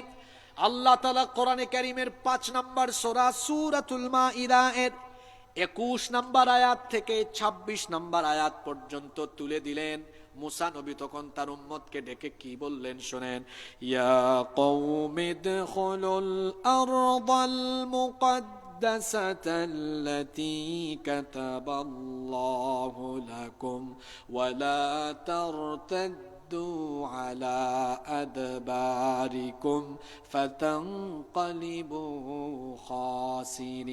আল্লাহ তাআলা কোরআনে কারীমের 5 নম্বর সূরা সূরাতুল মাইদা এর 21 নম্বর আয়াত থেকে 26 নম্বর আয়াত পর্যন্ত তুলে দিলেন। মুসা নবী তখন তার উম্মতকে ডেকে কি বললেন শোনেন। ইয়া কওমি দুখুলুল আরদাল মুকদ্দাসাতাল্লাতী কাতাবাল্লাহু লাকুম ওয়া লা তারতাদ্দু আলা আদবারিকুম ফাতানকালিবু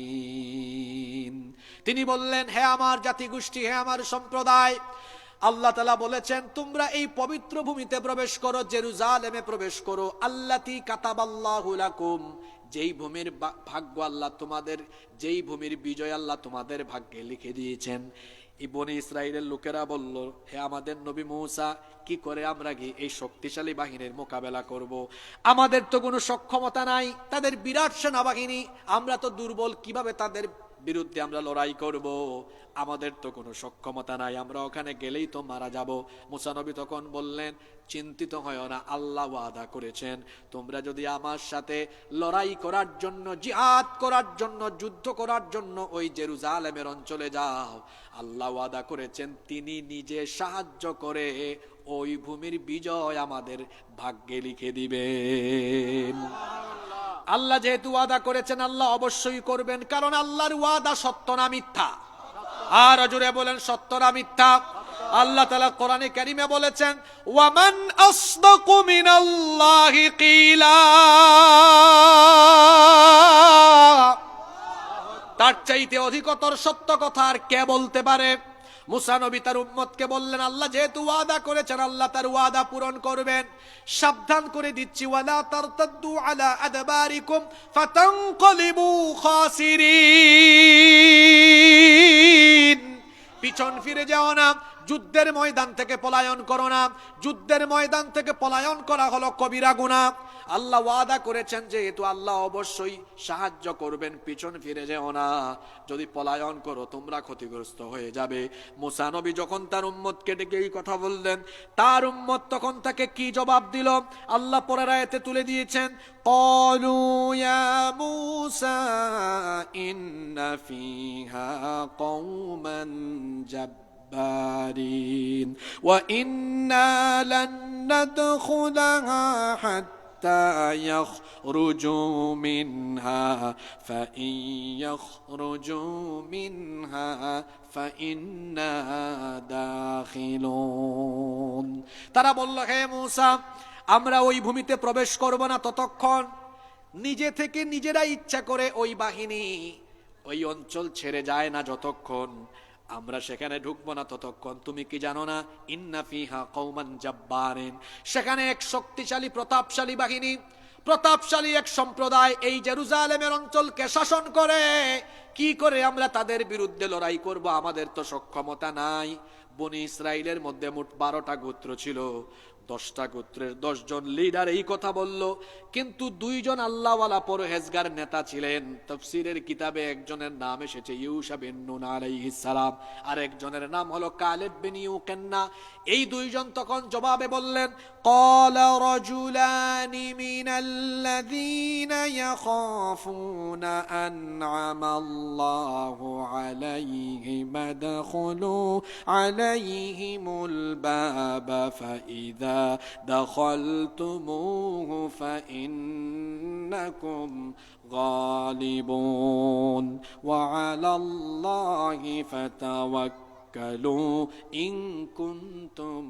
খাসিরিন। তিনি বললেন, হে আমার জাতিগোষ্ঠী, হে আমার সম্প্রদায়, আল্লাহ তাআলা বলেছেন তোমরা এই পবিত্র ভূমিতে প্রবেশ করো, জেরুজালেমে প্রবেশ করো, আল্লাতী কাতাবাল্লাহু লাকুম, যেই ভূমির ভাগ্য আল্লাহ তোমাদের, যেই ভূমির বিজয় আল্লাহ তোমাদের ভাগ্যে লিখে দিয়েছেন। এই বনি ইসরাইলের লোকেরা বলল, হে আমাদের নবী মুসা, কি করে আমরা কি এই শক্তিশালী বাহিনীর মোকাবেলা করব? আমাদের তো কোনো সক্ষমতা নাই, তাদের বিরাট সেনাবাহিনী, আমরা তো দুর্বল, কিভাবে তাদের বিরুদ্ধে আমরা লড়াই করব? আমাদের তো কোনো সক্ষমতা নাই, আমরা ওখানে গেলেই তো মারা যাব। মুসা নবী তখন বললেন, চিন্তিত হয় না, আল্লাহ ওয়াদা করেছেন তোমরা যদি আমার সাথে লড়াই করার জন্য, জিহাদ করার জন্য, যুদ্ধ করার জন্য ওই জেরুজালেমের অঞ্চলে যাও, আল্লাহ ওয়াদা করেছেন তিনি নিজে সাহায্য করে ওই ভূমির বিজয় আমাদের ভাগ্যে লিখে দিবেন। আল্লাহ যেহেতু ওয়াদা করেছেন, আল্লাহ অবশ্যই করবেন, কারণ আল্লাহর ওয়াদা সত্য না মিথ্যা? আর জোরে বলেন, সত্য না মিথ্যা? আল্লাহ তাআলা কোরআনে কারীমে বলেছেন, ওয়ামান আসদাকু মিনাল্লাহি কিলা, তার চাইতে অধিকতর সত্য কথা আর কে বলতে পারে? মুসা নবী তার উম্মতকে বললেন, আল্লাহ যেহেতু ওয়াদা করেছেন, আল্লাহ তার ওয়াদা পূরণ করবেন। সাবধান করে দিচ্ছি, ওয়ালা তারতাদ্দু আলা আদবারিকুম ফাতানকালিবু খাসিরিন, পিছন ফিরে যাও না, যুদ্ধের ময়দান থেকে পলায়ন করো না। যুদ্ধের ময়দান থেকে পলায়ন করা হলো কবিরা গুনাহ। আল্লাহ ওয়াদা করেছেন যেহেতু আল্লাহ অবশ্যই সাহায্য করবেন, পিছন ফিরে যেও না, যদি পলায়ন করো তোমরা ক্ষতিগ্রস্ত হয়ে যাবে। মুসা নবী যখন তার উম্মতকে ডেকে এই কথা বললেন, তার উম্মত তখন তাকে কি জবাব দিল আল্লাহ পরের আয়াতে তুলে দিয়েছেন। ক্বালু ইয়া মুসা ইন্না ফিহা কওমান জাব্বারিন وإنا لن ندخلها حتى يخرجوا منها فإن يخرجوا منها فإنا داخلون তারা বলল, হে মূসা, আমরা ওই ভূমিতে প্রবেশ করব না ততক্ষণ নিজে থেকে নিজেরা ইচ্ছা করে ওই বাহিনী ওই অঞ্চল ছেড়ে যায় না, যতক্ষণ আমরা সেখানে ঢুকবো না ততক্ষণ। তুমি কি জানো না, ইন্না ফিহা কওমান জাব্বারিন, সেখানে এক শক্তিশালী প্রতাপশালী বাহিনী, প্রতাপশালী এক সম্প্রদায় এই জেরুজালেমের অঞ্চলকে শাসন করে। কি করে আমরা তাদের বিরুদ্ধে লড়াই করব? আমাদের তো সক্ষমতা নাই। বনি ইসরাইলের মধ্যে মোট 12টা গোত্র ছিল, 10টা গোত্রের 10 জন লিডার এই কথা বলল, কিন্তু 2 জন আল্লাহওয়ালা পরহেজগার নেতা ছিলেন। তাফসীরের কিতাবে একজনের নাম এসেছে ইউশা বিন নুন আলাইহিস সালাম, আর একজনের নাম হলো কালেব বিন ইউকান্না। এই 2 জন তখন জবাবে বললেন, ক্বালা রাজুলানি মিনাল্লাযীনা ইয়াখাফুনা আন'আমাল্লাহু আলাইহিম আদখুলু আলাইহিমুল বাবা ফাইযা دخلتموه فإنكم غالبون وعلى الله فتوكلوا إن كنتم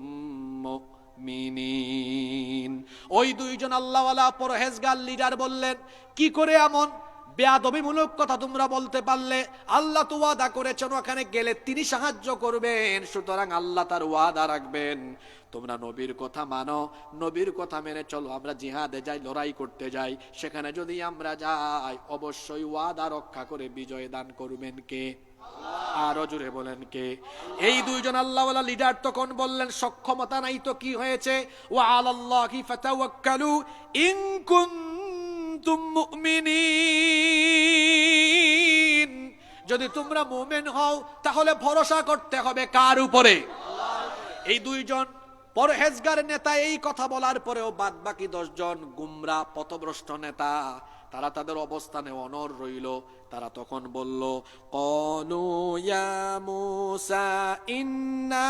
মুমিনিন। ওই 2 জন আল্লাহওয়ালা পরহেজগার লিডার বললেন, কি করে এমন বেয়াদবিমূলক কথা তোমরা বলতে পারলে? আল্লাহ তো ওয়াদা করেছেন ওখানে গেলে তিনি সাহায্য করবেন, সুতরাং আল্লাহ তার ওয়াদা রাখবেন। তোমরা নবীর কথা মানো, নবীর কথা মেনে চলো, আমরা জিহাদে যাই, লড়াই করতে যাই, সেখানে যদি আমরা যাই অবশ্যই ওয়াদা রক্ষা করে বিজয় দান করবেন কে? আরো জোরে বলেন কে? এই 2 জন আল্লাহওয়ালা লিডার তখন বললেন, সক্ষমতা নাই তো কি হয়েছে, ওয়া আলাল্লাহি ফাতাওয়াক্কালু ইন কুনতুম মুমিনিন, যদি তোমরা মুমিন হও তাহলে ভরসা করতে হবে কার উপরে? এই 2 জন পরহেজগার নেতা এই কথা বলার পরেও বাদ বাকি 10 জন গুমরা পথভ্রষ্ট নেতা, তারা তাদের অবস্থানে অনড় রইল। তারা তখন বলল, ক্বালু ইয়া মূসা ইন্না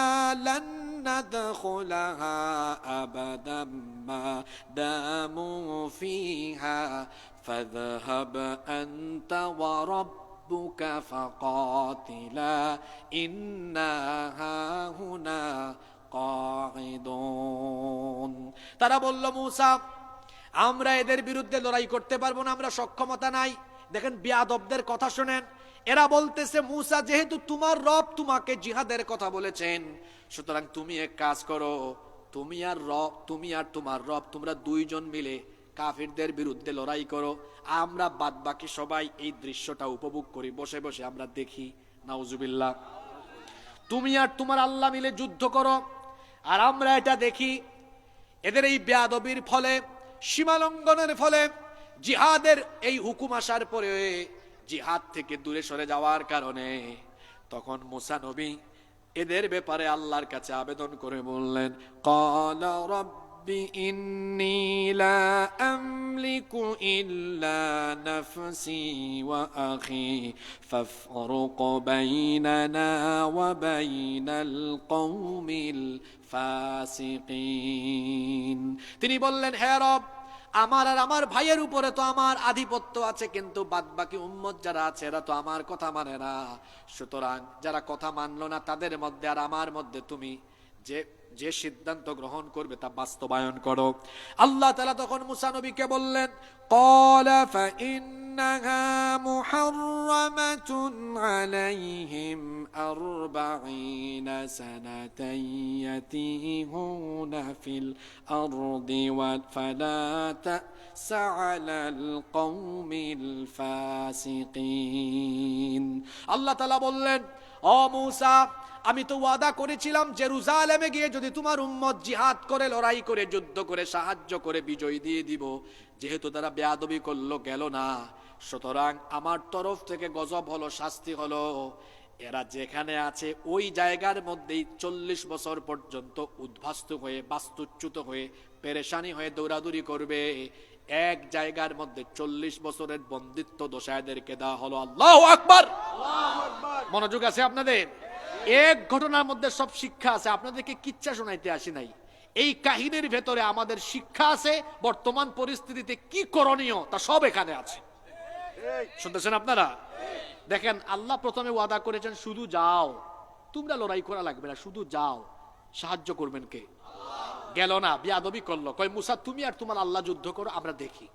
লান নাদখুলাহা আবাদাম মা দামু ফিহা ফাযহাব আনতা ওয়া রাব্বুকা ফাকাতিলা ইন্না হাহুনা কাঈদুন। তারা বলল, মূসা, আমরা এদের বিরুদ্ধে লড়াই করতে পারবো না, আমরা সক্ষমতা নাই। দেখেন বেয়াদবদের কথা শুনেন, এরা বলতেছে, মূসা, যেহেতু তোমার রব তোমাকে জিহাদের কথা বলেছেন, সুতরাং তুমি এক কাজ করো, তুমি আর তোমার রব তোমরা 2 জন মিলে কাফিরদের বিরুদ্ধে লড়াই করো, আমরা বাদ বাকি সবাই এই দৃশ্যটা উপভোগ করি, বসে বসে আমরা দেখি। নাউজুবিল্লাহ। তুমি আর তোমার আল্লাহ মিলে যুদ্ধ করো, আর আমরা এটা দেখি। এদের এই বেয়াদবির ফলে, সীমালঙ্ঘনের ফলে, জিহাদের এই হুকুম আসার পরে জিহাদ থেকে দূরে সরে যাওয়ার কারণে তখন মুসা নবী এদের ব্যাপারে আল্লাহর কাছে আবেদন করে বললেন, ক্বালা রাব্বি ইন্নী লা আমলিকু ইল্লা নাফসি ওয়া আখি ফাফরুক বাইনানা ওয়া বাইনাল কওমিল ফাসিকিন। তিনি বললেন, হে রব, আমার আর আমার ভাইয়ের উপরে তো আমার আধিপত্য আছে, কিন্তু বাদবাকি উম্মত যারা আছে এরা তো আমার কথা মানে না, সুতরাং যারা কথা মানলো না তাদের মধ্যে আর আমার মধ্যে তুমি যে সিদ্ধান্ত গ্রহণ করবে তা বাস্তবায়ন করো। আল্লাহ তাআলা তখন মুসা নবীকে বললেন, ক্বালা ফাইন্নাহা মুহাররামাতুন আলাইহিম 40 সানাতান ইয়াতিহুনা ফিল আরদি ওয়া ফালা তা'সা আলাল কওমিল ফাসিকিন। আল্লাহ তাআলা বললেন, ও মূসা, আমি তো ওয়াদা করেছিলাম জেরুজালেমে গিয়ে যদি তোমার উম্মত জিহাদ করে, লড়াই করে, যুদ্ধ করে, সাহায্য করে বিজয় দিয়ে দিব। যেহেতু তারা বেয়াদবি করলো, গেল না, সুতরাং আমার তরফ থেকে গজব হলো, শাস্তি হলো, এরা যেখানে আছে ওই জায়গার মধ্যেই 40 বছর পর্যন্ত উদ্বাস্তু হয়ে, বাস্তুচ্যুত হয়ে, পেরেশানি হয়ে দৌড়াদৌড়ি করবে। এক জায়গার মধ্যে 40 বছরের বন্দিত্ব দশা এদেরকে দেওয়া হলো। আল্লাহু আকবার। মনোযোগ আছে আপনাদের? এক ঘটনার মধ্যে সব শিক্ষা আছে, আপনাদেরকে কিচ্ছা শোনাইতে আসি নাই। এই কাহিনীর ভেতরে আমাদের শিক্ষা আছে, বর্তমান পরিস্থিতিতে কি করণীয় তা সব এখানে আছে। শুনতেছেন আপনারা? দেখেন, আল্লাহ প্রথমে ওয়াদা করেছেন শুধু যাও, তোমরা লড়াই করা লাগবে না, শুধু যাও। সাহায্য করবেন কে? গেল না, বিয়াদবি করলো, কয় মুসা তুমি আর তোমার আল্লাহ যুদ্ধ করো, আমরা দেখি।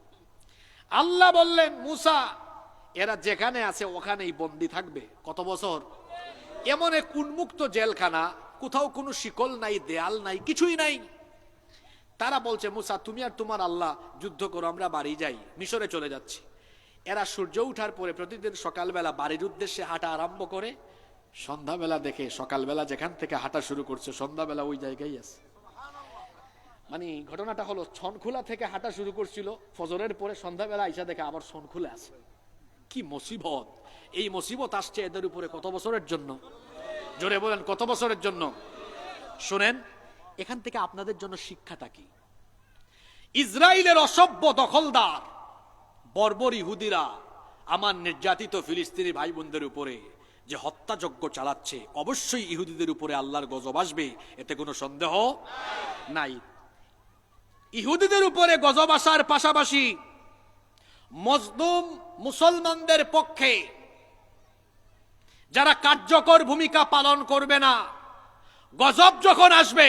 আল্লাহ বললেন মুসা এরা যেখানে আছে ওখানেই বন্দী থাকবে। কত বছর? এমন এক উন্মুক্ত জেলখানা, কোথাও কোনো শিকল নাই, দেয়াল নাই, কিছুই নাই। তারা বলছে মুসা তুমি আর তোমার আল্লাহ যুদ্ধ করো, আমরা বাড়ি যাই, মিশরে চলে যাচ্ছি। এরা সূর্য উঠার পরে প্রতিদিন সকালবেলা বাড়ির উদ্দেশ্যে হাঁটা আরম্ভ করে, সন্ধ্যাবেলা দেখে সকালবেলা যেখান থেকে হাঁটা শুরু করছে সন্ধ্যাবেলা ওই জায়গায় আছে। মানে ঘটনাটা হলো, ছনখোলা থেকে হাঁটা শুরু করছিল, ফজরের পরে সন্ধ্যাবেলা আইসা দেখে আবার ছনখোলা আছে। কি মুসিবত! এই মুসিবত আসছে এদের উপরে কত বছরের জন্য? জোরে বলেন, কত বছরের জন্য? শুনেন, এখান থেকে আপনাদের জন্য শিক্ষাটা কি? ইসরায়েলের অসভ্য দখলদার বর্বর ইহুদিরা আমার নির্যাতিত ফিলিস্তিনি ভাই বোনদের উপরে যে হত্যাযজ্ঞ চালাচ্ছে, অবশ্যই ইহুদিদের উপরে আল্লাহর গজব আসবে, এতে কোনো সন্দেহ নাই। ইহুদিদের উপরে গজব আসার পাশাপাশি মজলুম মুসলমানদের পক্ষে যারা কার্যকর ভূমিকা পালন করবে না, গজব যখন আসবে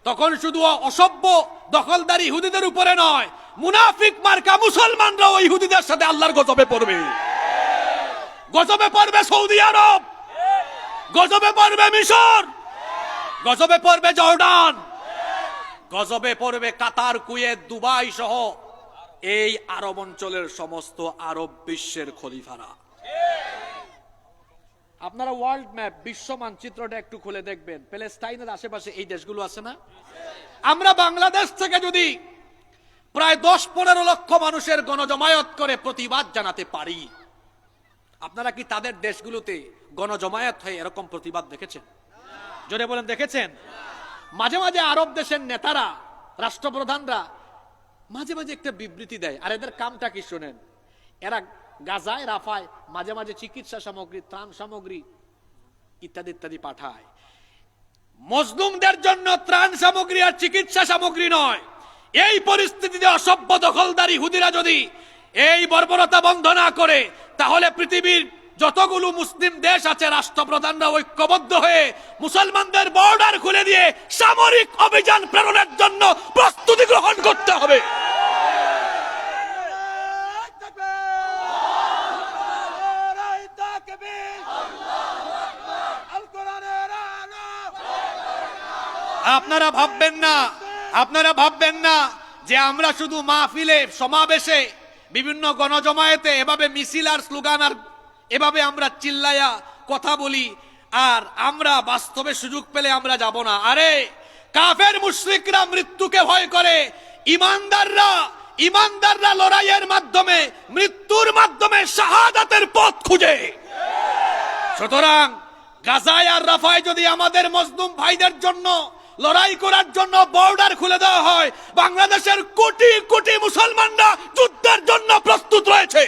তখন শুধু অসভ্য দখলদার ইহুদিদের উপরে নয়, মুনাফিক মার্কা মুসলমানরাও ইহুদিদের সাথে আল্লাহর গজবে পড়বে। গজবে পড়বে সৌদি আরব, গজবে পড়বে মিশর, গজবে পড়বে জর্ডান, গজবে পড়বে কাতার, কুয়েত, দুবাই সহ এই আরব অঞ্চলের সমস্ত আরব বিশ্বের খলিফারা। আপনারা ওয়ার্ল্ড ম্যাপ, বিশ্ব মানচিত্রটা একটু খুলে দেখবেন, প্যালেস্টাইনের আশেপাশে এই দেশগুলো আছে না? আমরা বাংলাদেশ থেকে যদি প্রায় 10-15 লক্ষ মানুষের গণজমায়েত করে প্রতিবাদ জানাতে পারি, আপনারা কি তাদের দেশগুলোতে গণজমায়েত হয়ে এরকম প্রতিবাদ দেখেছেন? জোরে বলেন, দেখেছেন? মাঝে মাঝে আরব দেশের নেতারা, রাষ্ট্রপ্রধানরা মাঝে মাঝে একটা বিবৃতি দেয়, আর এদের কামটা কি শোনেন? এরা গাজায়, রাফায় মাঝে মাঝে চিকিৎসা সামগ্রী, ত্রাণ সামগ্রী ইত্যাদি ইত্যাদি পাঠায়। মজলুমদের জন্য ত্রাণ সামগ্রী আর চিকিৎসা সামগ্রী নয়। এই পরিস্থিতিতে অসভ্য দখলদার ইহুদিরা যদি এই বর্বরতা বন্ধ না করে, তাহলে পৃথিবীর যতগুলো মুসলিম দেশ আছে রাষ্ট্রপ্রধানরা ঐক্যবদ্ধ হয়ে মুসলমানদের বর্ডার খুলে দিয়ে সামরিক অভিযান প্রেরণের জন্য প্রস্তুতি গ্রহণ করতে হবে। আপনারা ভাববেন না যে আমরা শুধু মাহফিলে, সমাবেশে, বিভিন্ন গণজমায়েতে এভাবে মিছিল আর স্লোগান আর এভাবে আমরা চিল্লায়া কথা বলি আর আমরা বাস্তবে সুযোগ পেলে আমরা যাব না। আরে কাফের মুশরিকরা মৃত্যুকে ভয় করে, ইমানদাররা লড়াইয়ের মাধ্যমে, মৃত্যুর মাধ্যমে শাহাদাতের পথ খুঁজে। সুতরাং গাজায় আর রাফায় যদি আমাদের মজলুম ভাইদের জন্য লড়াই করার জন্য বর্ডার খুলে দেওয়া হয়, বাংলাদেশের কোটি কোটি মুসলমানরা যুদ্ধের জন্য প্রস্তুত রয়েছে।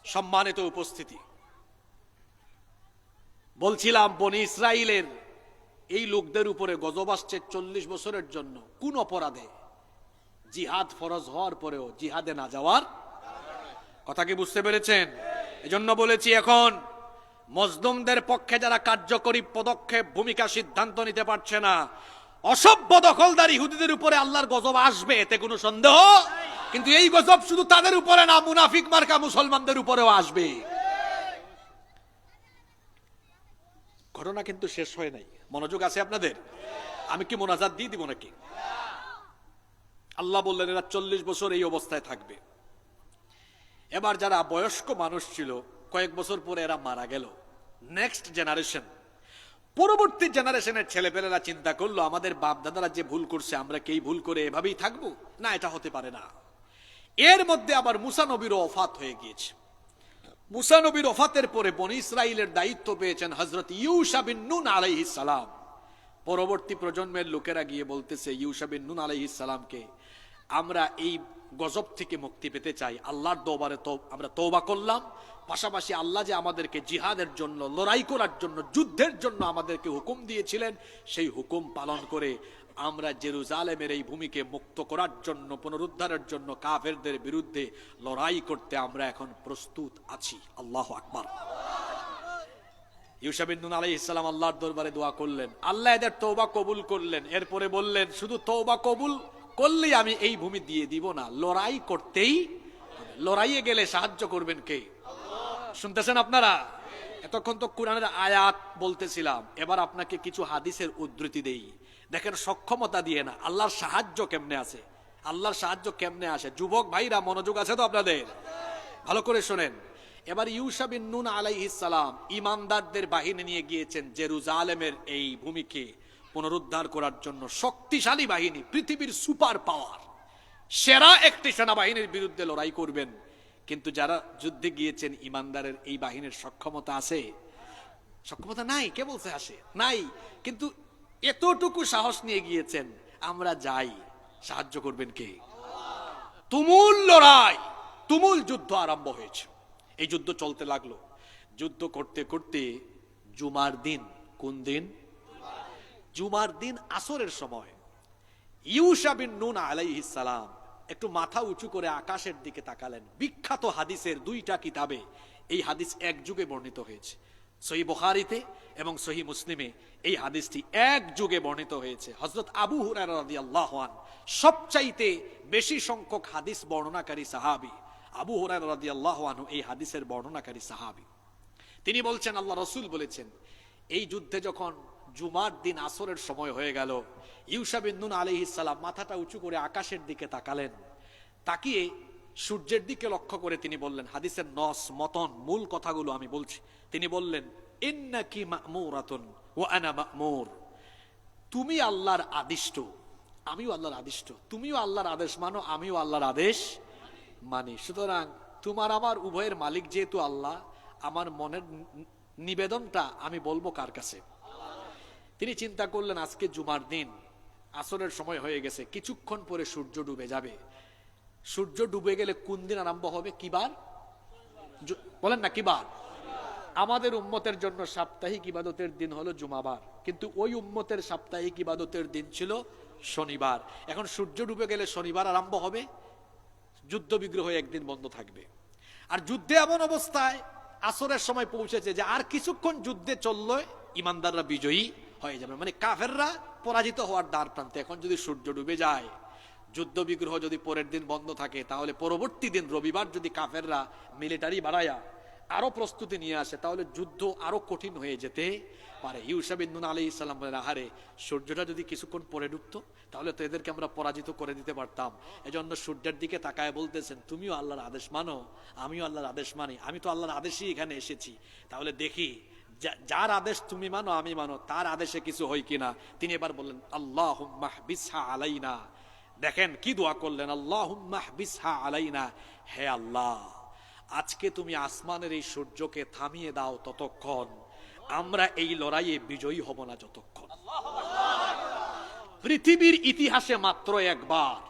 সম্মানিত উপস্থিতি, বলছিলাম বনি ইসরাইলের এই লোকদের উপরে গজব আসছে 40 বছরের জন্য। কোন অপরাধে? জিহাদ ফরজ হওয়ার পরেও জিহাদে না যাওয়ার কথা কি বুঝতে পেরেছেন? এজন্য বলেছি, এখন মজলুমদের পক্ষে যারা কার্যকরী পদক্ষেপ, ভূমিকা, সিদ্ধান্ত নিতে পারছে না, অসভ্য দখলদার ইহুদিদের উপরে আল্লাহর গজব আসবে, এতে কোনো সন্দেহ। কিন্তু এই গজব শুধু তাদের উপরে না, মুনাফিক মার্কা মুসলমানদের উপরেও আসবে। ঘটনা কিন্তু শেষ হয় নাই, মনোযোগ আছে আপনাদের? আমি কি মোনাজাত দিয়ে দিব নাকি? আল্লাহ বললেন এরা 40 বছর এই অবস্থায় থাকবে। এবার যারা বয়স্ক মানুষ ছিল, কয়েক বছর পরে এরা মারা গেল। নেক্সট জেনারেশন, পরবর্তী জেনারেশনের ছেলেপেলেরা চিন্তা করলো আমাদের বাপ দাদারা যে ভুল করছে, আমরা কি ভুল করে এভাবেই থাকবো? না, এটা হতে পারে না। এর মধ্যে আবার মুসা নবীর ওফাত হয়ে গিয়েছে। মুসা নবীর ওফাতের পরে বনি ইসরাইলের দায়িত্ব পেয়েছেন হযরত ইউশা বিন নুন আলাইহিস সালাম। পরবর্তী প্রজন্মের লোকেরা গিয়ে বলতেছে ইউশা বিন নুন আলাইহিস সালামকে, আমরা এই গজব থেকে মুক্তি পেতে চাই, আল্লাহর দরবারে তো আমরা তওবা করলাম। পাশাপাশি আল্লাহ যে আমাদেরকে জিহাদের জন্য, লড়াই করার জন্য, যুদ্ধের জন্য আমাদেরকে হুকুম দিয়েছিলেন, সেই হুকুম পালন করে আমরা জেরুজালেমের এই ভূমিকে মুক্ত করার জন্য, পুনরুদ্ধারের জন্য কাফেরদের বিরুদ্ধে লড়াই করতে আমরা এখন প্রস্তুত আছি। আল্লাহু আকবার। ইউসা বিন নুন আলাইহিস সালাম আল্লাহর দরবারে দোয়া করলেন, আল্লাহ এদের তওবা কবুল করলেন। এরপরে বললেন, শুধু তওবা কবুল করলেই আমি এই ভূমি দিয়ে দিব না, লড়াই করতেই হবে। লড়াইয়ে গেলে সাহায্য করবেন কে? শুনতেছেন আপনারা? এতক্ষণ তো কোরআনের আয়াত বলতেছিলাম, এবার আপনাকে কিছু হাদিসের উদ্ধৃতি দেই। দেখেন সক্ষমতা দিয়ে না, আল্লাহর সাহায্য কেমনে আছে, আল্লাহর সাহায্য কেমনে আসে। যুবক ভাইরা মনোযোগ আছে তো আপনাদের? ভালো করে শোনেন। এবার ইউসা বিন নুন আলাইহিস সালাম ইমানদারদের বাহিনী নিয়ে গিয়েছেন জেরুজালেমের এই ভূমিকে পুনরুদ্ধার করার জন্য। শক্তিশালী বাহিনী, পৃথিবীর সুপার পাওয়ার, সেরা একটি সেনাবাহিনীর বিরুদ্ধে লড়াই করবেন। কিন্তু যারা যুদ্ধে গিয়েছেন ইমানদারের এই বাহিনীর সক্ষমতা আছে? সক্ষমতা নাই। কে বলছে আসে? নাই। কিন্তু এতটুকু সাহস নিয়ে গিয়েছেন, আমরা যাই, সাহায্য করবেন কে? তুমুল লড়াই, তুমুল যুদ্ধ আরম্ভ হয়েছে। এই যুদ্ধ চলতে লাগলো। যুদ্ধ করতে করতে জুমার দিন, কোন দিন? জুমার দিন আসরের সময় ইউসা বিন নুন আলাইহিস সালাম একটু মাথা উঁচু করে আকাশের দিকে তাকালেন। বিখ্যাত হাদিসের দুইটা কিতাবে এই হাদিস এক যুগে বর্ণিত হয়েছে। সহিহ বুখারীতে এবং সহিহ মুসলিমে এই হাদিসটি এক যুগে বর্ণিত হয়েছে। হযরত আবু হুরায়রা রাদিয়াল্লাহু আনহু সবচাইতে বেশি সংখ্যক হাদিস বর্ণনাকারী সাহাবী। আবু হুরায়রা রাদিয়াল্লাহু আনহু এই হাদিসের বর্ণনাকারী সাহাবী। তিনি বলছেন, আল্লাহ রাসূল বলেছেন, এই যুদ্ধে যখন জুমার দিন আসরের সময় হয়ে গেল, ইউসা বিন নুন আলাইহিস সালাম মাথাটা উঁচু করে আকাশের দিকে তাকালেন। তাকিয়ে সূর্যের দিকে লক্ষ্য করে তিনি বললেন, হাদিসের নস মতন মূল কথাগুলো আমি বলছি। তিনি বললেন, ইন্নাকি মা'মুরাতুন ওয়া আনা মা'মুর। তুমি আল্লাহর আদিষ্ট, আমিও আল্লাহর আদিষ্ট। তুমিও আল্লাহর আদেশ মানো, আমিও আল্লাহর আদেশ মানি। সুতরাং তোমার আমার উভয়ের মালিক যেহেতু আল্লাহ, আমার মনের নিবেদনটা আমি বলবো কার কাছে? তিনি চিন্তা করলেন, আজকে জুমার দিন, আসরের সময় হয়ে গেছে, কিছুক্ষণ পরে সূর্য ডুবে যাবে। সূর্য ডুবে গেলে কোন দিন আরম্ভ হবে? কি বার? বলেন না, কি বার? আমাদের উম্মতের জন্য সাপ্তাহিক ইবাদতের দিন হলো জুমাবার, কিন্তু ওই উম্মতের সাপ্তাহিক ইবাদতের দিন ছিল শনিবার। এখন সূর্য ডুবে গেলে শনিবার আরম্ভ হবে, যুদ্ধ বিগ্রহ একদিন বন্ধ থাকবে। আর যুদ্ধে এমন অবস্থায় আসরের সময় পৌঁছেছে যে আর কিছুক্ষণ যুদ্ধে চললে ইমানদাররা বিজয়ী হয়ে যাবে, মানে কাফেররা পরাজিত হওয়ার দ্বার প্রান্তে। এখন যদি সূর্য ডুবে যায়, যুদ্ধ বিগ্রহ যদি পরের দিন বন্ধ থাকে, তাহলে পরবর্তী দিন রবিবার যদি কাফেররা মিলিটারি বাড়ায়া আরো প্রস্তুতি নিয়ে আসে, তাহলে যুদ্ধ আরো কঠিন হয়ে যেতে পারে। ইউসা বিন নুন আলাইহিস সালাম বলেন, আহারে, সূর্যটা যদি কিছুক্ষণ পরে ডুবতো, তাহলে তো এদেরকে আমরা পরাজিত করে দিতে পারতাম। এজন্য সূর্যের দিকে তাকায় বলতেছেন, তুমিও আল্লাহর আদেশ মানো, আমিও আল্লাহর আদেশ মানি। আমি তো আল্লাহর আদেশেই এখানে এসেছি, তাহলে দেখি যার আদেশ তুমি মানো, আমি মানো, তার আদেশে কিছু হয় কিনা। তিনি এবার বললেন, আল্লাহুম্মা হবিসহা আলাইনা। দেখেন কি দোয়া করলেন, আল্লাহুম্মা হবিসহা আলাইনা। হে আল্লাহ, আজকে তুমি আসমানের এই সূর্যকে থামিয়ে দাও ততক্ষণ, আমরা এই লড়াইয়ে বিজয়ী হব না যতক্ষণ। পৃথিবীর ইতিহাসে মাত্র একবার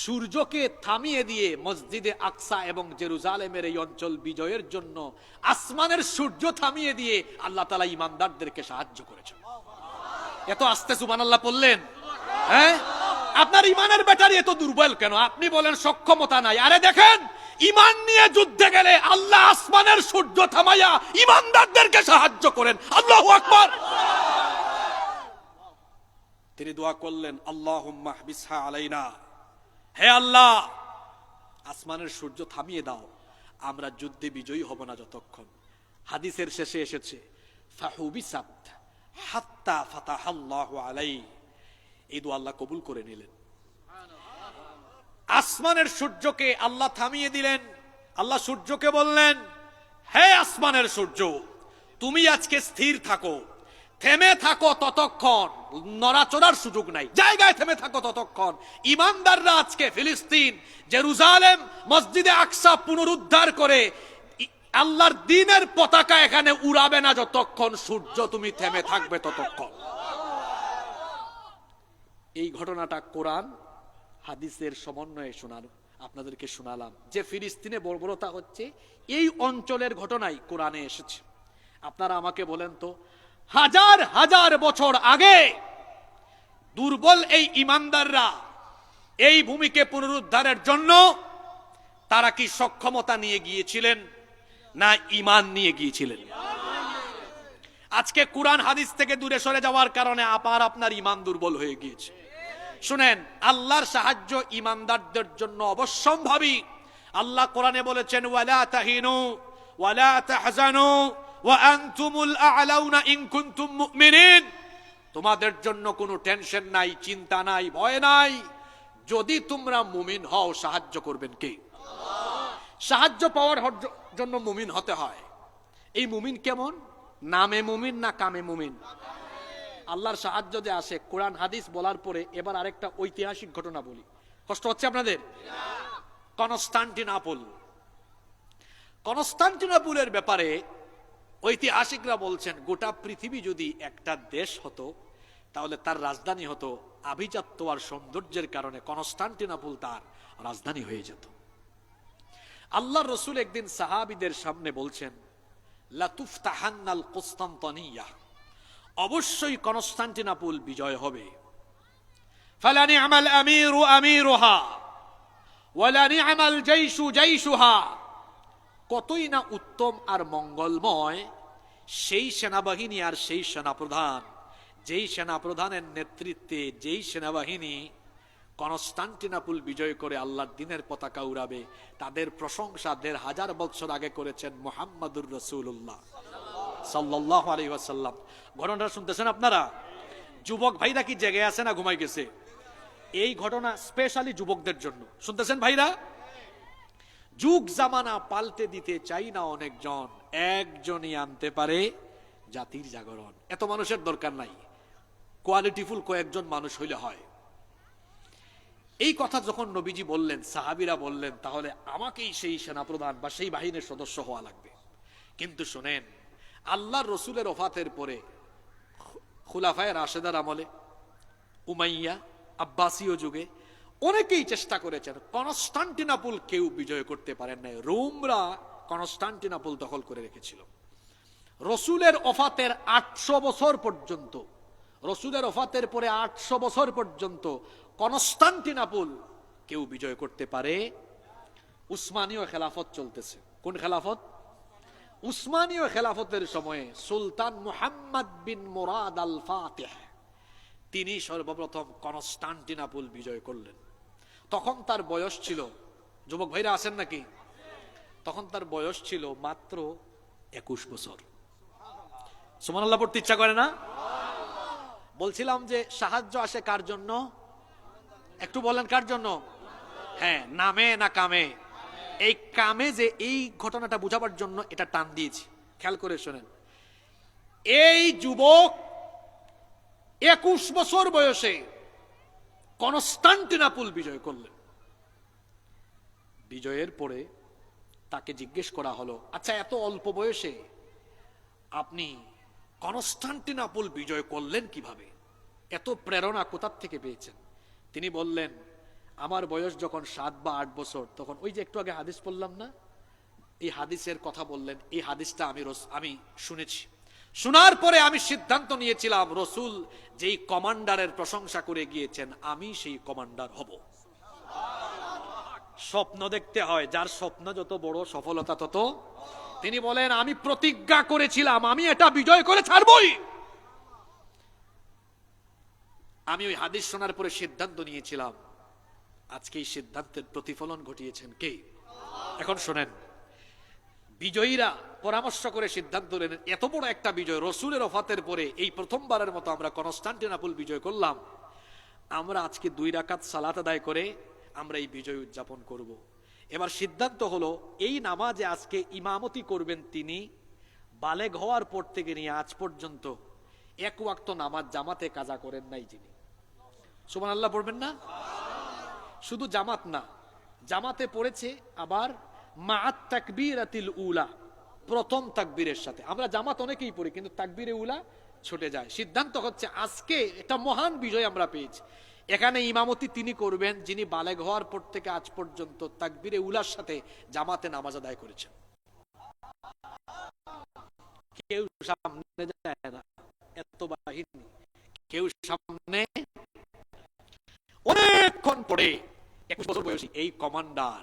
সূর্যকে থামিয়ে দিয়ে মসজিদে আকসা এবং জেরুজালেমের এই অঞ্চল বিজয়ের জন্য আসমানের সূর্য থামিয়ে দিয়ে আল্লাহ তাআলা ইমানদারদেরকে সাহায্য করেছেন। এত আস্তে সুবহানাল্লাহ বললেন? হ্যাঁ, আপনার ইমানের ব্যাটারি এত দুর্বল কেন? আপনি বলেন সক্ষমতা নাই। আরে দেখেন, ইমান নিয়ে যুদ্ধে গেলে আল্লাহ আসমানের সূর্য থামাইয়া ইমানদারদেরকে সাহায্য করেন। আল্লাহু আকবার। তিনি দোয়া করলেন, আল্লাহুম্মা হবিসহা আলাইনা। হে আল্লাহ, আসমানের সূর্য থামিয়ে দাও, আমরা যুদ্ধে বিজয়ী হব না যতক্ষণ। হাদিসের শেষে এসেছে, ফাহুবিসাত হাত্তা ফাতাহাল্লাহু আলাইহি। এই দোয়া আল্লাহ কবুল করে নিলেন। আসমানের সূর্যকে আল্লাহ থামিয়ে দিলেন। আল্লাহ সূর্যকে বললেন, হে আসমানের সূর্য, তুমি আজকে স্থির থাকো, থেমে থাকো ততক্ষণ, নড়াচড়ার সুযোগ নাই, জায়গায় থেমে থাকো ততক্ষণ। ইমানদাররা আজকে ফিলিস্তিন, জেরুজালেম, মসজিদে আকসা পুনরুদ্ধার করে আল্লাহর দ্বীনের পতাকা এখানে উড়াবে না যতক্ষণ সূর্য তুমি থেমে থাকবে ততক্ষণ। এই ঘটনাটা কোরআন হাদিসের সমন্বয়ে শোনানো আপনাদেরকে শোনালাম যে ফিলিস্তিনে বর্বরতা হচ্ছে এই অঞ্চলের ঘটনাই কোরআনে এসেছে। আপনারা আমাকে বলেন তো, হাজার হাজার বছর আগে দুর্বল এই ইমানদাররা এই ভূমিকে পুনরুদ্ধারের জন্য তারা কি সক্ষমতা নিয়ে গিয়েছিলেন না ঈমান নিয়ে গিয়েছিলেন? আজকে কোরআন হাদিস থেকে দূরে সরে যাওয়ার কারণে আপনার ঈমান দুর্বল হয়ে গিয়েছে। শুনেন, আল্লাহর সাহায্য ঈমানদারদের জন্য অবশ্যম্ভাবী। আল্লাহ কোরআনে বলেছেন, ওয়ালা তাহিনু ওয়ালা তাহজানু ওয়া আনতুমুল আ'লাউনা ইন কুনতুম মুমিনিন। তোমাদের জন্য কোনো টেনশন নাই, চিন্তা নাই, ভয় নাই, যদি তোমরা মুমিন হও। সাহায্য করবেন কে? সাহায্য পাওয়ার জন্য মুমিন হতে হয়। এই মুমিন কেমন? নামে মুমিন না কামে মুমিন? আল্লাহর সাহায্য যে আসে কোরআন হাদিস বলার পরে এবার আরেকটা ঐতিহাসিক ঘটনা বলি। কষ্ট হচ্ছে আপনাদের? কনস্টান্টিনোপলের ব্যাপারে ঐতিহাসিকরা বলছেন, গোটা পৃথিবী যদি একটা দেশ হতো তাহলে তার রাজধানী হতো আভিজাত্য আর সৌন্দর্যের কারণে কনস্টান্টিনোপল তার রাজধানী হয়ে যেত। আল্লাহর রাসূল একদিন সাহাবীদের সামনে বলছেন, লাতুফতাহান্নাল কুসতানতানিয়া, অবশ্যই কনস্টান্টিনোপল বিজয় হবে। ফালা নি'মাল আমিরু আমিরুহা ওয়ালা নি'মাল জাইশু জাইশুহা, কতই না উত্তম আর মঙ্গলময় সেই সেনাবাহিনী আর সেই সেনাপ্রধান, যেই সেনাপ্রধানের নেতৃত্বে যেই সেনাবাহিনী কনস্টান্টিনোপল বিজয় করে আল্লাহর দ্বীনের পতাকা উড়াবে, তাদের প্রশংসা ১৫০০ বছর আগে করেছেন মুহাম্মাদুর রাসূলুল্লাহ সাল্লাল্লাহু আলাইহি ওয়াসাল্লাম। ঘটনাটা শুনতেছেন আপনারা? যুবক ভাইরা কি জেগে আছে না ঘুমাই গেছে? এই ঘটনা স্পেশালি যুবকদের জন্য। শুনতেছেন ভাইরা? যুগ জামানা পাল্টে দিতে চাই না অনেকজন, একজনই আনতে পারে জাতির জাগরণ। এত মানুষের দরকার নাই, কোয়ালিটিফুল কয়েকজন মানুষ হইলে হয়। এই কথা যখন নবীজি বললেন, সাহাবীরা বললেন, তাহলে আমাকেই সেই সেনাপ্রধান বা সেই বাহিনীর সদস্য হওয়া লাগবে। কিন্তু শোনেন, আল্লাহর রাসূলের ওফাতের পরে খুলাফায়ে রাশেদার আমলে, উমাইয়া আব্বাসীয় যুগে অনেকেই চেষ্টা করেছেন, কনস্টান্টিনোপল কেউ বিজয় করতে পারেন নাই। রোমরা কনস্টান্টিনোপল দখল করে রেখেছিল। রাসূলের ওফাতের ৮০০ বছর পর্যন্ত, রাসূলের ওফাতের পরে ৮০০ বছর পর্যন্ত কনস্টান্টিনোপল কেউ বিজয় করতে পারে। উসমানীয় খেলাফত চলতেছে। কোন খেলাফত? উসমানীয় খেলাফতের সময়ে সুলতান মুহাম্মদ বিন মুরাদ আল ফাতিহ, তিনি সর্বপ্রথম কনস্টান্টিনোপল বিজয় করলেন। তখন তার বয়স ছিল, যুবক ভাইরা আছেন নাকি? তখন তার বয়স ছিল মাত্র ২১ বছর। সুবহানাল্লাহ পড়তে ইচ্ছা করে না? বলছিলাম যে সাহায্য আসে কার জন্য? একটু বলেন কার জন্য? হ্যাঁ, নামে না কামে? এই কামে যে এই ঘটনাটা বোঝাবার জন্য এটা টান দিয়েছি, খেয়াল করে শোনেন। এই যুবক ২১ বছর বয়সে কনস্টান্টিনোপল বিজয় করলেন। বিজয়ের পরে তাকে জিজ্ঞেস করা হলো, আচ্ছা এত অল্প বয়সে আপনি কনস্টান্টিনোপল বিজয় করলেন কিভাবে? এত প্রেরণা কোথা থেকে পেয়েছেন? তিনি বললেন, আমার বয়স যখন ৭ বা ৮ বছর, তখন ওই যে একটু আগে হাদিস পড়লাম না, এই হাদিসের কথা বললেন। এই হাদিসটা আমি শুনেছি। শোনার পরে আমি সিদ্ধান্ত নিয়েছিলাম, রাসূল যেই কমান্ডারের প্রশংসা করে গিয়েছেন, আমি সেই কমান্ডার হব। স্বপ্ন দেখতে হয়, যার স্বপ্ন যত বড় সফলতা তত। তিনি বলেন, আমি প্রতিজ্ঞা করেছিলাম আমি এটা বিজয় করে ছাড়বই। আমি ওই হাদিস শোনার পরে সিদ্ধান্ত নিয়েছিলাম। আজকে এই সিদ্ধান্তের প্রতিফলন ঘটিয়েছেন কে? এখন শোনেন, বিজয়ীরা পরামর্শ করে সিদ্ধান্ত নেন, এত বড় একটা বিজয়, রাসূলের ওফাতের পরে এই প্রথমবারের মতো আমরা কনস্টান্টিনোপল বিজয় করলাম। আমরা আজকে 2 রাকাত সালাত আদায় করে আমরা এই বিজয় উদযাপন করব। এবার সিদ্ধান্ত হলো, এই নামাজে আজকে ইমামতি করবেন তিনি, বালেগ হওয়ার পর থেকে নিয়ে আজ পর্যন্ত 1 ওয়াক্ত নামাজ জামাতে কাজা করেন নাই যিনি। সুবহানাল্লাহ পড়বেন না? শুধু জামাত না, জামাতে পড়েছে আবার মাআত তাকবীরাতিল উলা, প্রথম তাকবীরের সাথে। আমরা জামাত অনেকেই পড়ি, কিন্তু তাকবীরে উলা ছুটে যায়। সিদ্ধান্ত হচ্ছে আজকে এটা মহান বিজয় আমরা পেয়েছি, এখানে ইমামতি তিনি করবেন যিনি বালেগ হওয়ার পর থেকে আজ পর্যন্ত তাকবীরে উলার সাথে জামাতে নামাজ আদায় করেছেন। কেউ সামনে যায় না, এত বাহিনী, কেউ সামনে। অনেকক্ষণ পরে 21 বছর বয়সী এই কমান্ডার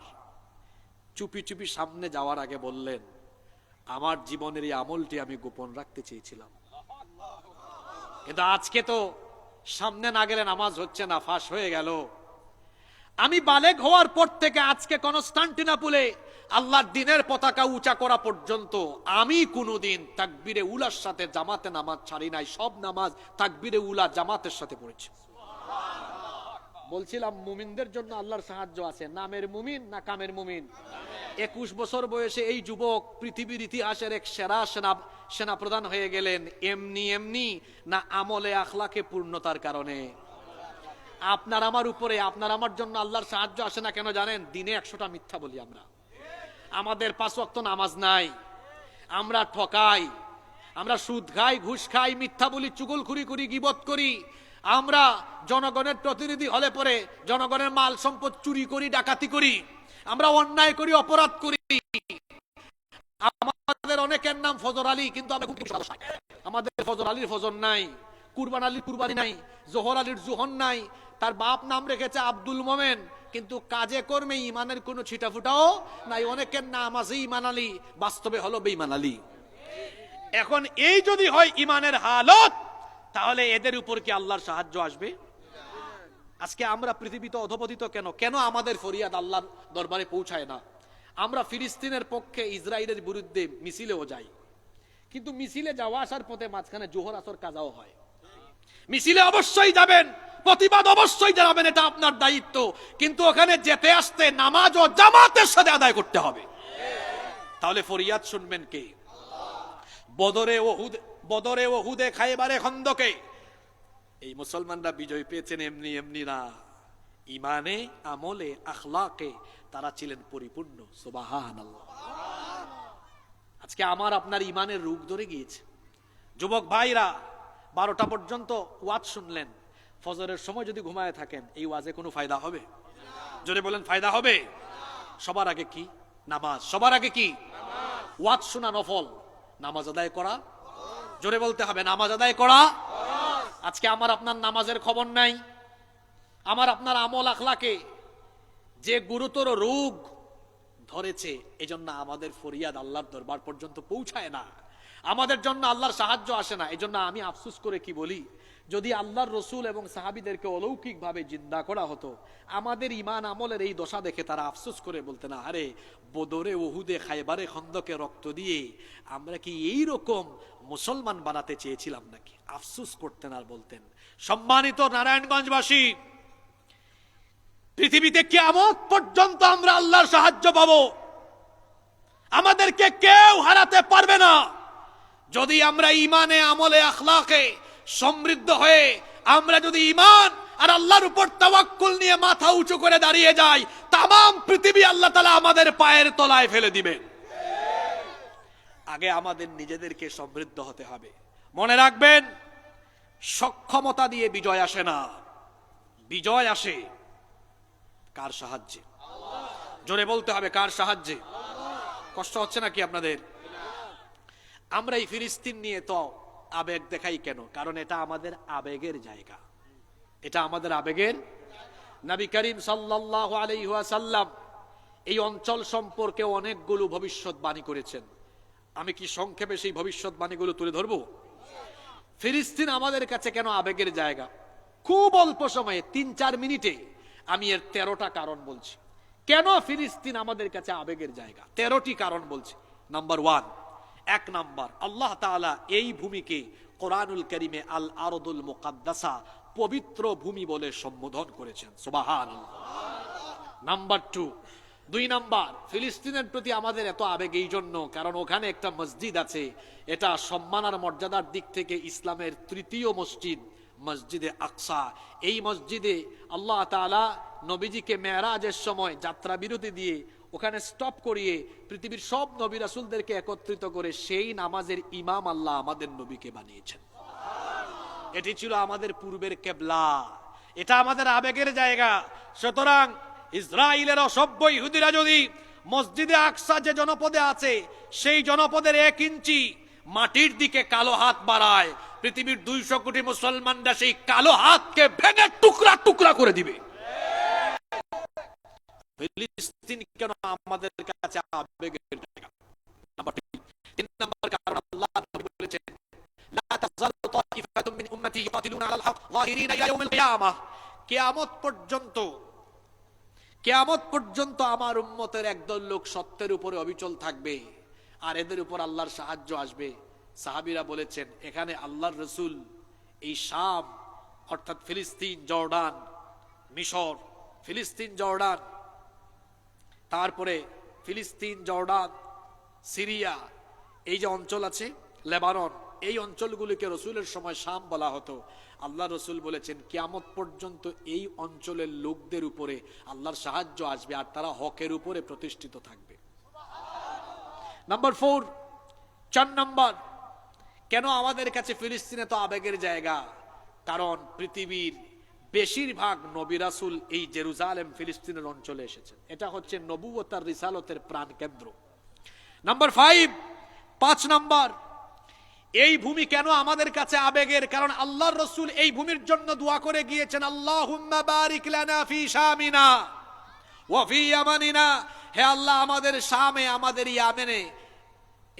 চুপি চুপি সামনে যাওয়ার আগে বললেন, আমার জীবনের এই আমলটি আমি গোপন রাখতে চেয়েছিলাম, কিন্তু আজকে তো সামনে না গেলে নামাজ হচ্ছে না, ফাঁস হয়ে গেল। আমি বালেগ হওয়ার পর থেকে আজকে কনস্টান্টিনোপলে আল্লাহর দ্বীনের পতাকা উঁচা করা পর্যন্ত আমি কোনোদিন তাকবীরে উলার সাথে জামাতে নামাজ ছাড়ি নাই। সব নামাজ তাকবীরে উলা জামাতের সাথে পড়েছি। বলছিলাম মুমিনদের জন্য আল্লাহর সাহায্য আছে, নামের মুমিন না কামের মুমিন। 21 বছর বয়সে এই যুবক পৃথিবীর ইতিহাসের এক সেরা সেনা প্রধান হয়ে গেলেন এমনি এমনি না আমলে আখলাকে পূর্ণতার কারণে? আপনার আমার উপরে, আপনার আমার জন্য আল্লাহর সাহায্য আসে না কেন জানেন? দিনে 100টা মিথ্যা বলি আমরা, আমাদের 5 ওয়াক্ত নামাজ নাই, আমরা ঠকাই, আমরা সুদ খাই, ঘুষ খাই, মিথ্যা বলি, চুগলখুরি করি, গীবত করি, আমরা জনগণের প্রতিনিধি হলে পরে জনগণের মাল সম্পদ চুরি করি, ডাকাতি করি, আমরা অন্যায় করি, অপরাধ করি। আমাদের অনেকের নাম ফজর আলী, কিন্তু আমাদের ফজর আলীর ফজর নাই, কুরবান আলীর কুরবানি নাই, জোহর আলীর জোহর নাই, তার বাপ নাম রেখেছে আব্দুল মোমেন, কিন্তু কাজে কর্মে ইমানের কোনো ছিটাফুটাও নাই। অনেকের নাম আছে ইমান আলী, বাস্তবে হলো বেঈমান আলী। এখন এই যদি হয় ইমানের হালত, তাহলে এদের উপর কি আল্লাহর সাহায্য আসবে? আজকে আমরা পৃথিবীতে অধপতিত কেন? কেন আমাদের ফরিয়াদ আল্লাহর দরবারে পৌঁছায় না? আমরা ফিলিস্তিনের পক্ষে ইসরায়েলের বিরুদ্ধে মিছিলেও যাই, কিন্তু মিছিলে যাওয়া আসার পথে মাঝখানে জোহর আসর কাজাও হয়। মিছিলে অবশ্যই যাবেন, প্রতিবাদ অবশ্যই জানাবেন, এটা আপনার দায়িত্ব, কিন্তু ওখানে যেতে আসতে নামাজ ও জামাতের সাথে আদায় করতে হবে। তাহলে ফরিয়াদ শুনবেন কে? বদরে ওহুদে খায়বারে খন্দকে এই মুসলমানরা বিজয় পেয়েছেন এমনি এমনি না, ইমানে আমলে আখলাকে তারা ছিলেন পরিপূর্ণ। সুবহানাল্লাহ। আজকে আমার আপনার ইমানের রোগ ধরে গিয়েছে। যুবক ভাইরা 12টা পর্যন্ত ওয়াজ শুনলেন, ফজরের সময় যদি ঘুমায় থাকেন এই ওয়াজে কোনো ফায়দা হবে? জোরে বলেন ফায়দা হবে? সবার আগে কি? নামাজ। সবার আগে কি? ওয়াজ শোনা নফল, নামাজ আদায় করা, জোরে বলতে হবে নামাজ আদায় করা। আজকে আমার আপনার নামাজের খবর নাই, আমার আপনার আমল আখলাকে যে গুরুতর রোগ ধরেছে, এজন্য আমাদের ফরিয়াদ আল্লাহর দরবার পর্যন্ত পৌঁছায় না, আমাদের জন্য আল্লাহর সাহায্য আসে না। এজন্য আমি আফসোস করে কি বলি, যদি আল্লাহর রসুল এবং সাহাবীদেরকে অলৌকিক ভাবে জিন্দা করা হতো, আমাদের ইমান আমলের এই দশা দেখে তারা আফসোস করে বলতেন, আরে বদরে ওহুদে খায়বারে খন্দকে রক্ত দিয়ে আমরা কি এই রকম মুসলমান বানাতে চেয়েছিলাম নাকি? আফসোস করতেন আর বলতেন। সম্মানিত নারায়ণগঞ্জবাসী, পৃথিবীতে কিয়ামত পর্যন্ত আমরা আল্লাহর সাহায্য পাবো, আমাদেরকে কেউ হারাতে পারবে না যদি আমরা ইমানে আমলে আখলাকে সমৃদ্ধ হয়ে, আমরা যদি ইমান আর আল্লাহর উপর তাওয়াক্কুল নিয়ে মাথা উঁচু করে দাঁড়িয়ে যাই, তামাম পৃথিবী আল্লাহ তাআলা আমাদের পায়ের তলায় ফেলে দিবেন। আগে আমাদের নিজেদেরকে সমৃদ্ধ হতে হবে। মনে রাখবেন, সক্ষমতা দিয়ে বিজয় আসে না, বিজয় আসে কার সাহায্যে? জোরে বলতে হবে কার সাহায্যে? কষ্ট হচ্ছে নাকি আপনাদের? আমরা এই ফিলিস্তিন নিয়ে তো আবেগ দেখাই কেন? কারণ এটা আমাদের আবেগের জায়গা, এটা আমাদের আবেগের। নবী করিম সাল্লাল্লাহু আলাইহি ওয়াসাল্লাম এই অঞ্চল সম্পর্কে অনেকগুলো ভবিষ্যৎবাণী করেছেন। আমি কি সংক্ষেপে সেই ভবিষ্যৎবাণীগুলো তুলে ধরবো? ফিলিস্তিন আমাদের কাছে কেন আবেগের জায়গা? খুব অল্প সময়ে 3-4 মিনিটে আমি এর 13টা কারণ বলছি কেন ফিলিস্তিন আমাদের কাছে আবেগের জায়গা। 13টি কারণ বলছি। নাম্বার 1, 1 নাম্বার, আল্লাহ তাআলা এই ভূমিকে কোরআনুল কারীমে আল আরদুল মুকাদ্দাসা, পবিত্র ভূমি বলে সম্বোধন করেছেন। সুবহানাল্লাহ। নাম্বার 2 নাম্বার, ফিলিস্তিনের প্রতি আমাদের এত আবেগ এই জন্য কারণ ওখানে একটা মসজিদ আছে, এটা সম্মান আর মর্যাদার দিক থেকে ইসলামের 3য় মসজিদ, মসজিদে আকসা। এই মসজিদে আল্লাহ তাআলা নবীজিকে মেরাজের সময় যাত্রা বিরতি দিয়ে ওখানে স্টপ করিয়ে পৃথিবীর সব নবী রাসূলদেরকে একত্রিত করে সেই নামাজের ইমাম আল্লাহ আমাদের নবীকে বানিয়েছেন। এটি ছিল আমাদের পূর্বের কিবলা। এটা আমাদের আবেগের জায়গা। সুতরাং ইসরায়েলের অসভ্য ইহুদিরা যদি মসজিদে আকসা যে জনপদে আছে সেই জনপদের 1 ইঞ্চি মাটির দিকে কালো হাত বাড়ায়, পৃথিবীর 200 কোটি মুসলমানরা সেই কালো হাতকে ভেঙে টুকরা টুকরা করে দিবে। ফিলিস্তিন কেন আমাদের কাছে আবেগের জায়গা? নাম্বার 3 নাম্বার কারণ আল্লাহ বলেছেন লা তাযালু তাইফাতুম মিন উম্মতি ইউকাতিলুনা আলাল হক যাহিরিনা ইলা ইয়াউমিল কিয়ামাহ। কিয়ামত পর্যন্ত আমার উম্মতের একদল লোক সত্যের উপরে অবিচল থাকবে আর এদের উপর আল্লাহর সাহায্য আসবে। সাহাবীরা বলেছেন এখানে আল্লাহর রাসূল এই শাম অর্থাৎ ফিলিস্তিন, জর্ডান, মিশর, ফিলিস্তিন, জর্ডান, তারপরে ফিলিস্তিন, জর্ডান, সিরিয়া, এই যে অঞ্চল আছে, লেবানন, এই অঞ্চলগুলিকে রসুলের সময় শাম বলা হতো। আল্লাহ রসুল বলেছেন কিয়ামত পর্যন্ত এই অঞ্চলের লোকদের উপরে আল্লাহর সাহায্য আসবে আর তারা হকের উপরে প্রতিষ্ঠিত থাকবে। নাম্বার 4 নাম্বার, কেন আমাদের কাছে ফিলিস্তিনে তো আবেগের জায়গা? কারণ পৃথিবীর বেশিরভাগ নবী রাসূল এই জেরুজালেম ফিলিস্তিনের অঞ্চলে এসেছেন। এটা হচ্ছে নবুয়ত আর রিসালতের প্রাণ কেন্দ্র। নাম্বার 5 নাম্বার, এই ভূমি কেন আমাদের কাছে আবেগের? কারণ আল্লাহর রাসূল এই ভূমির জন্য দোয়া করে গিয়েছেন, আল্লাহুম্মা বারিক লানা ফি শামিনা ওয়া ফি ইয়ামানিনা। হে আল্লাহ, আমাদের শামে, আমাদের ইয়ামেনে,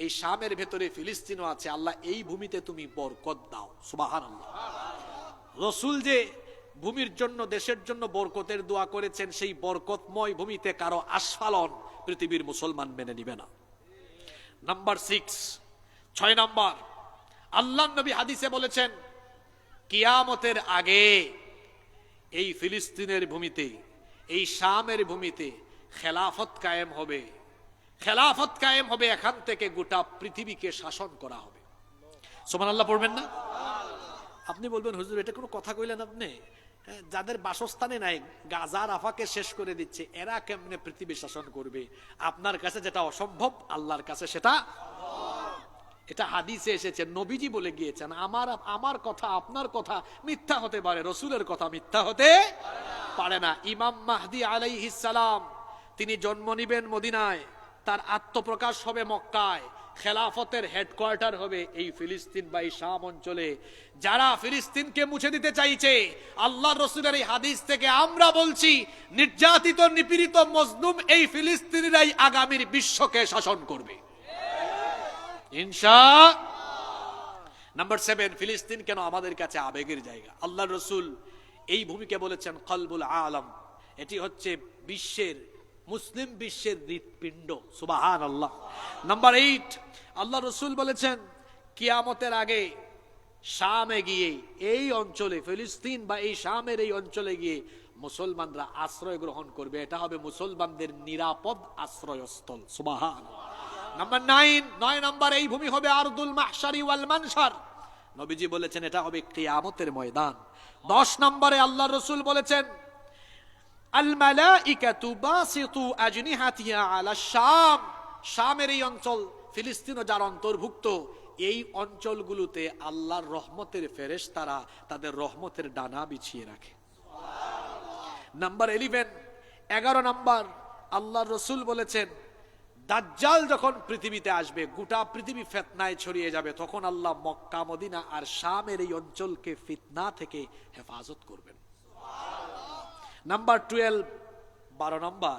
এই শামের ভেতরে ফিলিস্তিনও আছে, আল্লাহ এই ভূমিতে তুমি বরকত দাও। সুবহানাল্লাহ। রাসূল যে ভূমির জন্য, দেশের জন্য বরকতের দোয়া করেছেন, সেই বরকতময় ভূমিতে কারো আস্ফালন পৃথিবীর মুসলমান মেনে নিবে না। নাম্বার 6 নাম্বার, আল্লাহ নবী হাদিসে বলেছেন কিয়ামতের আগে এই ফিলিস্তিনের ভূমিতে, এই শামের ভূমিতে খেলাফত কায়েম হবে। খেলাফত কায়েম হবে, এখান থেকে গোটা পৃথিবীকে শাসন করা হবে। সুবহানাল্লাহ পড়বেন না? আপনি বলবেন হুজুর এটা কোনো কথা কইলেন আপনি? যাদের বাসস্থানে নাই, গাজা রাফাকে শেষ করে দিচ্ছে, এরা কেমনে পৃথিবী শাসন করবে? আপনার কাছে যেটা অসম্ভব, আল্লাহর কাছে সেটা। এটা হাদিসে এসেছে, নবীজি বলে গিয়েছেন আমার কথা, আপনার কথা মিথ্যা হতে পারে, রসুলের কথা মিথ্যা হতে পারে না। ইমাম মাহদি আলাইহিস সালাম তিনি জন্ম নিবেন মদিনায়, তার আত্মপ্রকাশ হবে মক্কায়, খেলাফতের হেডকোয়ার্টার হবে এই ফিলিস্তিন বা এই শাম অঞ্চলে। যারা ফিলিস্তিনকে মুছে দিতে চাইছে, আল্লাহর রাসূলের এই হাদিস থেকে আমরা বলছি, নির্যাতিত, নিপীড়িত, মজলুম এই ফিলিস্তিনিরাই আগামীর বিশ্বকে শাসন করবে ইনশাআল্লাহ। নাম্বার 7, ফিলিস্তিন কেন আমাদের কাছে আবেগের জায়গা? আল্লাহর রাসূল এই ভূমিকে বলেছেন কলবুল আলম, এটি হচ্ছে বিশ্বের, মুসলিম বিশ্বের হৃৎপিণ্ড। সুবহানাল্লাহ। নাম্বার 8, আল্লাহ রাসূল বলেছেন কিয়ামতের আগে শামে গিয়ে, এই অঞ্চলে ফিলিস্তিন বা এই শামের এই অঞ্চলে গিয়ে মুসলমানরা আশ্রয় গ্রহণ করবে, এটা হবে মুসলমানদের নিরাপদ আশ্রয়স্থল। সুবহানাল্লাহ। নাম্বার 9 নাম্বার, এই ভূমি হবে আরদুল মাহশারি ওয়াল মানশার। নবীজি বলেছেন এটা হবে কিয়ামতের ময়দান। 10 নম্বরে আল্লাহর রাসূল বলেছেন আল মালাইকাতু বাসিতু আজনিহাতিহা আলা শাম। শামের এই অঞ্চল, ফিলিস্তিনও যার অন্তর্ভুক্ত, এই অঞ্চলগুলোতে আল্লাহর রহমতের ফেরেশতারা তাদের রহমতের ডানা বিছিয়ে রাখে। নাম্বার 11 নাম্বার, আল্লাহর রাসূল বলেছেন দাজ্জাল যখন পৃথিবীতে আসবে, গোটা পৃথিবী ফিতনায় ছড়িয়ে যাবে, তখন আল্লাহ মক্কা, মদিনা আর শামের এই অঞ্চলকে ফিতনা থেকে হেফাজত করবেন। নাম্বার 12 নম্বর,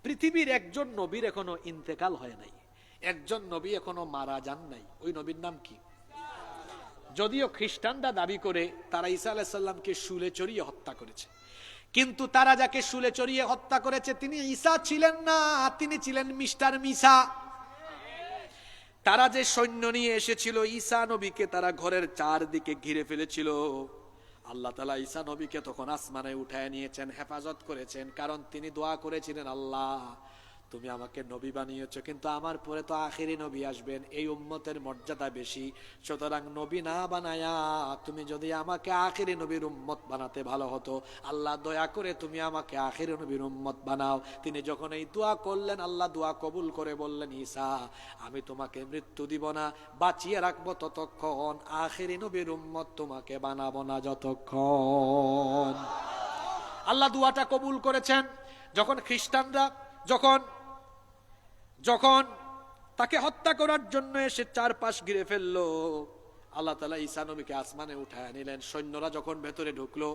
পৃথিবীর একজন নবীর এখনো ইন্তেকাল হয় নাই, একজন নবী এখনো মারা যান নাই। ওই নবীর নাম কি? যদিও খ্রিস্টানরা দাবি করে তারা ঈসা আলাইহিস সালামকে শুলে চড়িয়ে হত্যা করেছে, কিন্তু তারা যাকে শুলে চড়িয়ে হত্যা করেছে তিনি ঈসা ছিলেন না, তিনি ছিলেন মিস্টার মিসা। তারা যে সৈন্য নিয়ে এসেছিল ঈসা নবীকে, তারা ঘরের চারদিকে ঘিরে ফেলেছিল। আল্লাহ তাআলা ঈসা নবীকে তখন আসমানে উঠায় নিয়েছেন, হেফাজত করেছেন, কারণ তিনি দোয়া করেছিলেন, আল্লাহ তুমি আমাকে নবী বানিয়েছো, কিন্তু আমার পরে তো আখেরি নবী আসবেন, এই উম্মতের মর্যাদা বেশি, সুতরাং নবী না বানায়া তুমি যদি আমাকে আখেরি নবীর উম্মত বানাতে ভালো হতো। আল্লাহ দয়া করে তুমি আমাকে আখেরি নবীর উম্মত বানাও। তিনি যখন এই দোয়া করলেন, আল্লাহ দোয়া কবুল করে বললেন, ঈসা আমি তোমাকে মৃত্যু দিব না, বাঁচিয়ে রাখবো ততক্ষণ, আখেরি নবীর উম্মত তোমাকে বানাবো না যতক্ষণ। আল্লাহ দোয়াটা কবুল করেছেন। যখন খ্রিস্টানরা যখন তাকে হত্যা করার জন্য এসে চারপাশ ঘিরে ফেললো, আল্লাহ তাআলা ঈসা নবীকে আসমানে উঠায় নিলেন। সৈন্যরা যখন ভেতরে ঢুকলো,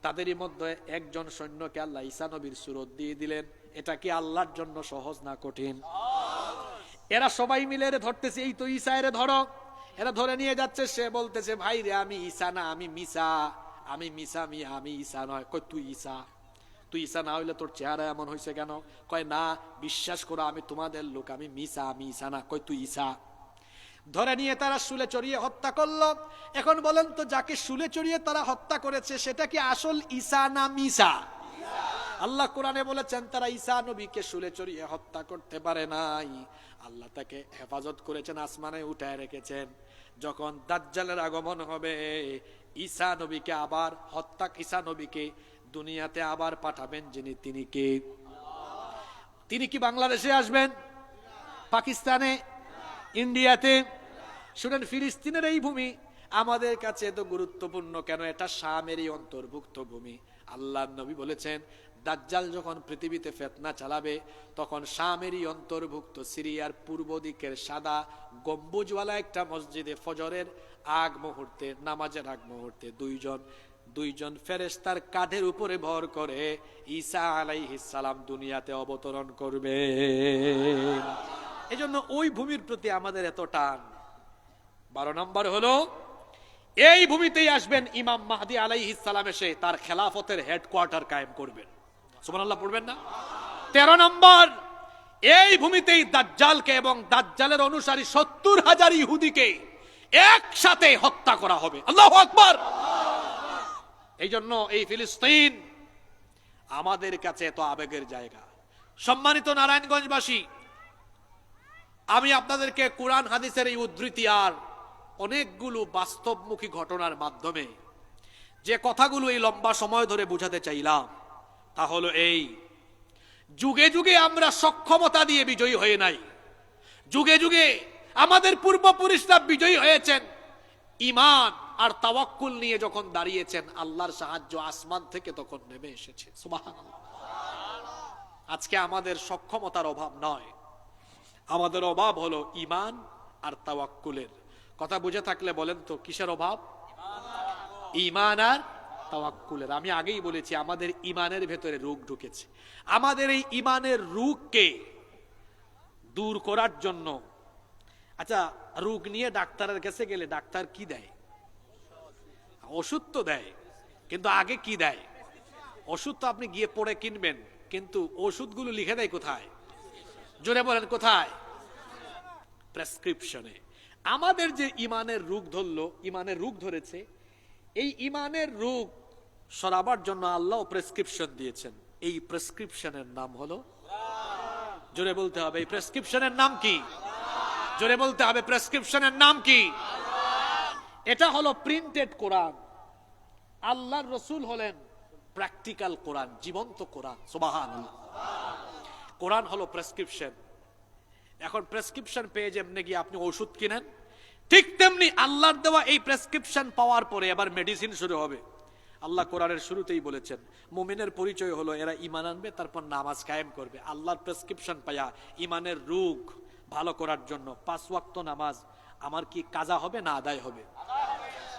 তাদেরই মধ্যে একজন সৈন্যকে আল্লাহ ঈসা নবীর সুরত দিয়ে দিলেন। এটা কি আল্লাহর জন্য সহজ না কঠিন? এরা সবাই মিলে এরে ধরতেছে, এই তো ঈসা, এরে ধরো। এরা ধরে নিয়ে যাচ্ছে, সে বলতেছে, ভাই রে আমি ঈসা না, আমি মিসা, আমি মিসা মিয়া, আমি ঈসা নয়। কই তুই ঈসা? তুই ঈসা না হইলে তোর চেহারা এমন হয়েছে কেন? কয় না, বিশ্বাস করো আমি তোমাদের লোক, আমি মিসা, আমি ঈসা না। কয় তুই ঈসা? ধরে নিয়ে তারা শুলে চড়িয়ে হত্যা করলো। এখন বলেন তো, যাকে শুলে চড়িয়ে তারা হত্যা করেছে সেটা কি আসল ঈসা না মিসা? আল্লাহ কোরআনে বলেছেন তারা ঈসা নবীকে শুলে চড়িয়ে হত্যা করতে পারে নাই। আল্লাহ তাকে হেফাজত করেছেন, আসমানে উঠায় রেখেছেন। যখন দাজ্জালের আগমন হবে, ঈসা নবীকে আবার ঈসা নবীকে দুনিয়াতে আবার পাঠাবেন যিনি, তিনি কে? তিনি কি বাংলাদেশে আসবেন? পাকিস্তানে? ইন্ডিয়াতে? শুনেন, ফিলিস্তিনের এই ভূমি আমাদের কাছে এত গুরুত্বপূর্ণ কেন? এটা শামেরই অন্তর্ভুক্ত ভূমি। আল্লাহর নবী বলেছেন, দাজ্জাল যখন পৃথিবীতে ফিতনা চালাবে, তখন শামেরই অন্তর্ভুক্ত সিরিয়ার পূর্ব দিকের সাদা গম্বুজওয়ালা একটা মসজিদে ফজরের আগ মুহূর্তে, নামাজের আগ মুহূর্তে দুইজন ফেরেশতার কাঁধের উপরে ভর করে ঈসা আলাইহিস সালাম দুনিয়াতে অবতরণ করবে। এজন্য ওই ভূমির প্রতি আমাদের এত টান। 12 নম্বর হলো, এই ভূমিতেই আসবেন ইমাম মাহদী আলাইহিস সালাম, এসে তার খেলাফতের হেডকোয়ার্টার কায়েম করবেন। সুবহানাল্লাহ পড়বেন না? 13 নম্বর, এই ভূমিতেই দাজ্জালকে এবং দাজ্জালের অনুসারী 70,000 ইহুদিকে একসাথে হত্যা করা হবে। আল্লাহু আকবার। এই জন্য এই ফিলিস্তিন আমাদের কাছে এত আবেগের জায়গা। সম্মানিত নারায়ণগঞ্জবাসী, আমি আপনাদেরকে কোরআন হাদিসের এই উদ্ধৃতি আর অনেকগুলো বাস্তবমুখী ঘটনার মাধ্যমে যে কথাগুলো এই লম্বা সময় ধরে বোঝাতে চাইলাম, তা হলো এই: যুগে যুগে আমরা সক্ষমতা দিয়ে বিজয়ী হয়ে নাই। যুগে যুগে আমাদের পূর্বপুরুষরা বিজয়ী হয়েছেন ঈমান আর তাওয়াক্কুল নিয়ে। যখন দাঁড়িয়েছেন, আল্লাহর সাহায্য আসমান থেকে তখন নেমে এসেছে। সুবহানাল্লাহ। আজকে আমাদের সক্ষমতার অভাব নয়, আমাদের অভাব হলো ঈমান আর তাওয়াক্কুলের। কথা বুঝে থাকলে বলেন তো কিসের অভাব? ঈমান আর তাওয়াক্কুলের। আমি আগেই বলেছি, আমাদের ঈমানের ভেতরে রোগ ঢুকেছে। আমাদের এই ঈমানের রোগকে দূর করার জন্য, আচ্ছা, রোগ নিয়ে ডাক্তারের কাছে গেলে ডাক্তার কি দেয়? ওষুধ তো দেয়, কিন্তু আগে কি দেয়? ওষুধ তো আপনি গিয়ে পড়ে কিনবেন, কিন্তু ওষুধগুলো লিখে দেয় কোথায়? জোরে বলেন কোথায়? প্রেসক্রিপশনে। আমাদের যে ঈমানের রোগ ধরলো, ঈমানের রোগ ধরেছে, এই ঈমানের রোগ সরাবার জন্য আল্লাহ প্রেসক্রিপশন দিয়েছেন। এই প্রেসক্রিপশনের নাম হলো, জোরে বলতে হবে, এই প্রেসক্রিপশনের নাম কি? জোরে বলতে হবে, প্রেসক্রিপশনের নাম কি? এটা হলো প্রিন্টেড কোরআন। আল্লাহর রাসূল হলেন প্র্যাকটিক্যাল কোরআন, জীবন্ত কোরআন। সুবহানাল্লাহ। কোরআন হলো প্রেসক্রিপশন। এখন প্রেসক্রিপশন পেয়ে যেমনি গিয়ে আপনি ওষুধ কিনেন, ঠিক তেমনি আল্লাহর দেওয়া এই প্রেসক্রিপশন পাওয়ার পরে এবার মেডিসিন শুরু হবে। আল্লাহ কোরআনের শুরুতেই বলেছেন, মুমিনের পরিচয় হলো এরা ঈমান আনবে, তারপর নামাজ কায়েম করবে। আল্লাহর প্রেসক্রিপশন পায়া ঈমানের রোগ ভালো করার জন্য 5 ওয়াক্ত নামাজ আমার কি কাজা হবে না আদায় হবে?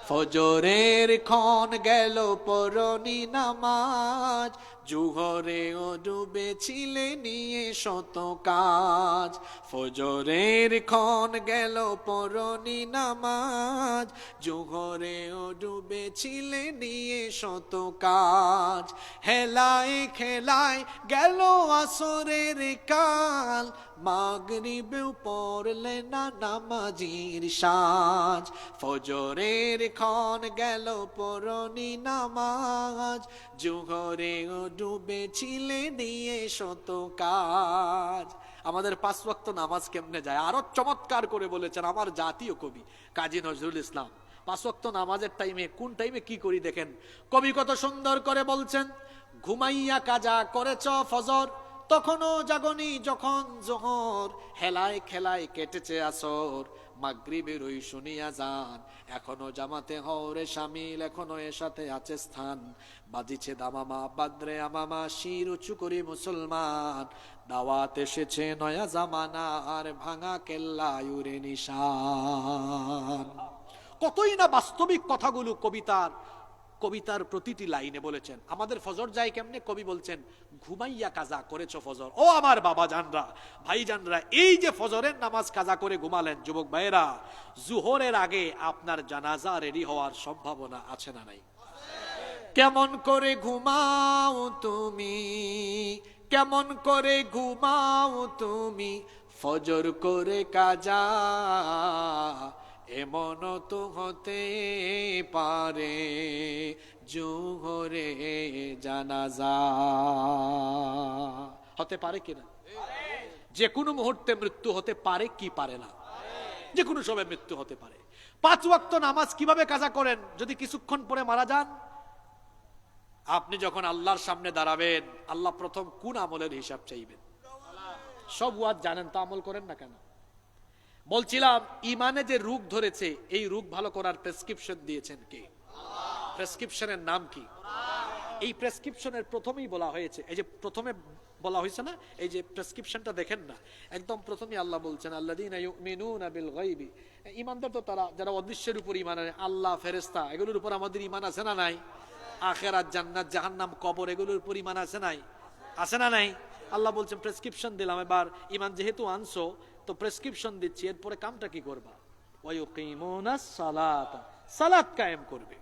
ফজরের ক্ষণ গেল পরনি নামাজ, জোহরে ও ডুবেছিলে নিয়ে শত কাজ। ফজরের ক্ষণ গেল পরনি নামাজ, জোহরে ও ডুবেছিলে নিয়ে শত কাজ। হেলায় খেলায় গেল আসরের কাল, মাগরিবেও পড়লে না নামাজির সাজ। ফজরের ক্ষণ গেল পরনি নামাজ, জোহরে ও ডুবেছিলে নিয়ে শত কাজ। আমাদের 5 ওয়াক্ত নামাজ কেমনে যায় আরো চমৎকার করে বলেছেন আমার জাতীয় কবি কাজী নজরুল ইসলাম। 5 ওয়াক্ত নামাজের টাইমে কোন টাইমে কি করি দেখেন, কবি কত সুন্দর করে বলছেন, ঘুমাইয়া কাজা করেছ ফজর, তখনও জাগনি যখন জোহর, হেলায় খেলায় কেটেছে আসর, মাগরিবের ওই শুনিয়া যান, এখনো জামাতে হরে শামিল, এখনো এর সাথে আছে স্থান, বাজিছে দামামা বাদ্রে আমামা, শির উঁচু করি মুসলমান, দাওয়াত এসেছে নয়া জামানা, আর ভাঙা কেল্লা উরে নিশান। কতই না বাস্তবিক কথাগুলো কবিতার প্রতিটি লাইনে বলেছেন। আমাদের ফজর যায় কেমনে, কবি বলছেন ঘুমাইয়া কাজা করেছো ফজর। ও আমার বাবা জানরা, ভাই জানরা, এই যে ফজরের নামাজ কাজা করে ঘুমালেন যুবক ভাইয়েরা, জুহরের আগে আপনার জানাজা রেডি হওয়ার সম্ভাবনা আছে না নাই? কেমন করে ঘুমাও তুমি, কেমন করে ঘুমাও তুমি, ফজর করে কাজা, এমন তো হতে পারে জোহরে জানাজা। হতে পারে কিনা? যে কোনো মুহূর্তে মৃত্যু হতে পারে কি পারে না? যে কোনো সময় মৃত্যু হতে পারে। 5 ওয়াক্ত নামাজ কিভাবে কাজা করেন? যদি কিছুক্ষণ পরে মারা যান, আপনি যখন আল্লাহর সামনে দাঁড়াবেন, আল্লাহ প্রথম কোন আমলের হিসাব চাইবেন? সব ওয়াজ জানেন তো আমল করেন না কেন? বলছিলাম ইমানে যে রোগ ধরেছে, এই রোগ ভালো করার প্রেসক্রিপশন দিয়েছেন কে? প্রেসক্রিপশনের নাম কি? এই প্রেসক্রিপশনের প্রথমেই বলা হয়েছে, এই যে প্রথমে বলা হয়েছে না, এই যে প্রেসক্রিপশনটা দেখেন না, একদম প্রথমেই আল্লাহ বলছেন আল্লাযীনা ইউমিনুনা বিল গায়বি, ঈমানদার তো তারা যারা অদৃশ্যের উপর ঈমান আনে, আল্লাহ, ফেরেশতা, এগুলোর উপর আমাদের ঈমান আছে না নাই? আখিরাত, জান্নাত, জাহান্নাম, কবর, এগুলোর উপর ঈমান আছে নাই? আছে না নাই? আল্লাহ বলছেন প্রেসক্রিপশন দিলাম, এবার ঈমান যেহেতু আনছো তো প্রেসক্রিপশন দিচ্ছি, এরপরে কামটা কি করবা? ওয়ায়ুকিমুনাস সালাতা, সালাত কায়েম করবে।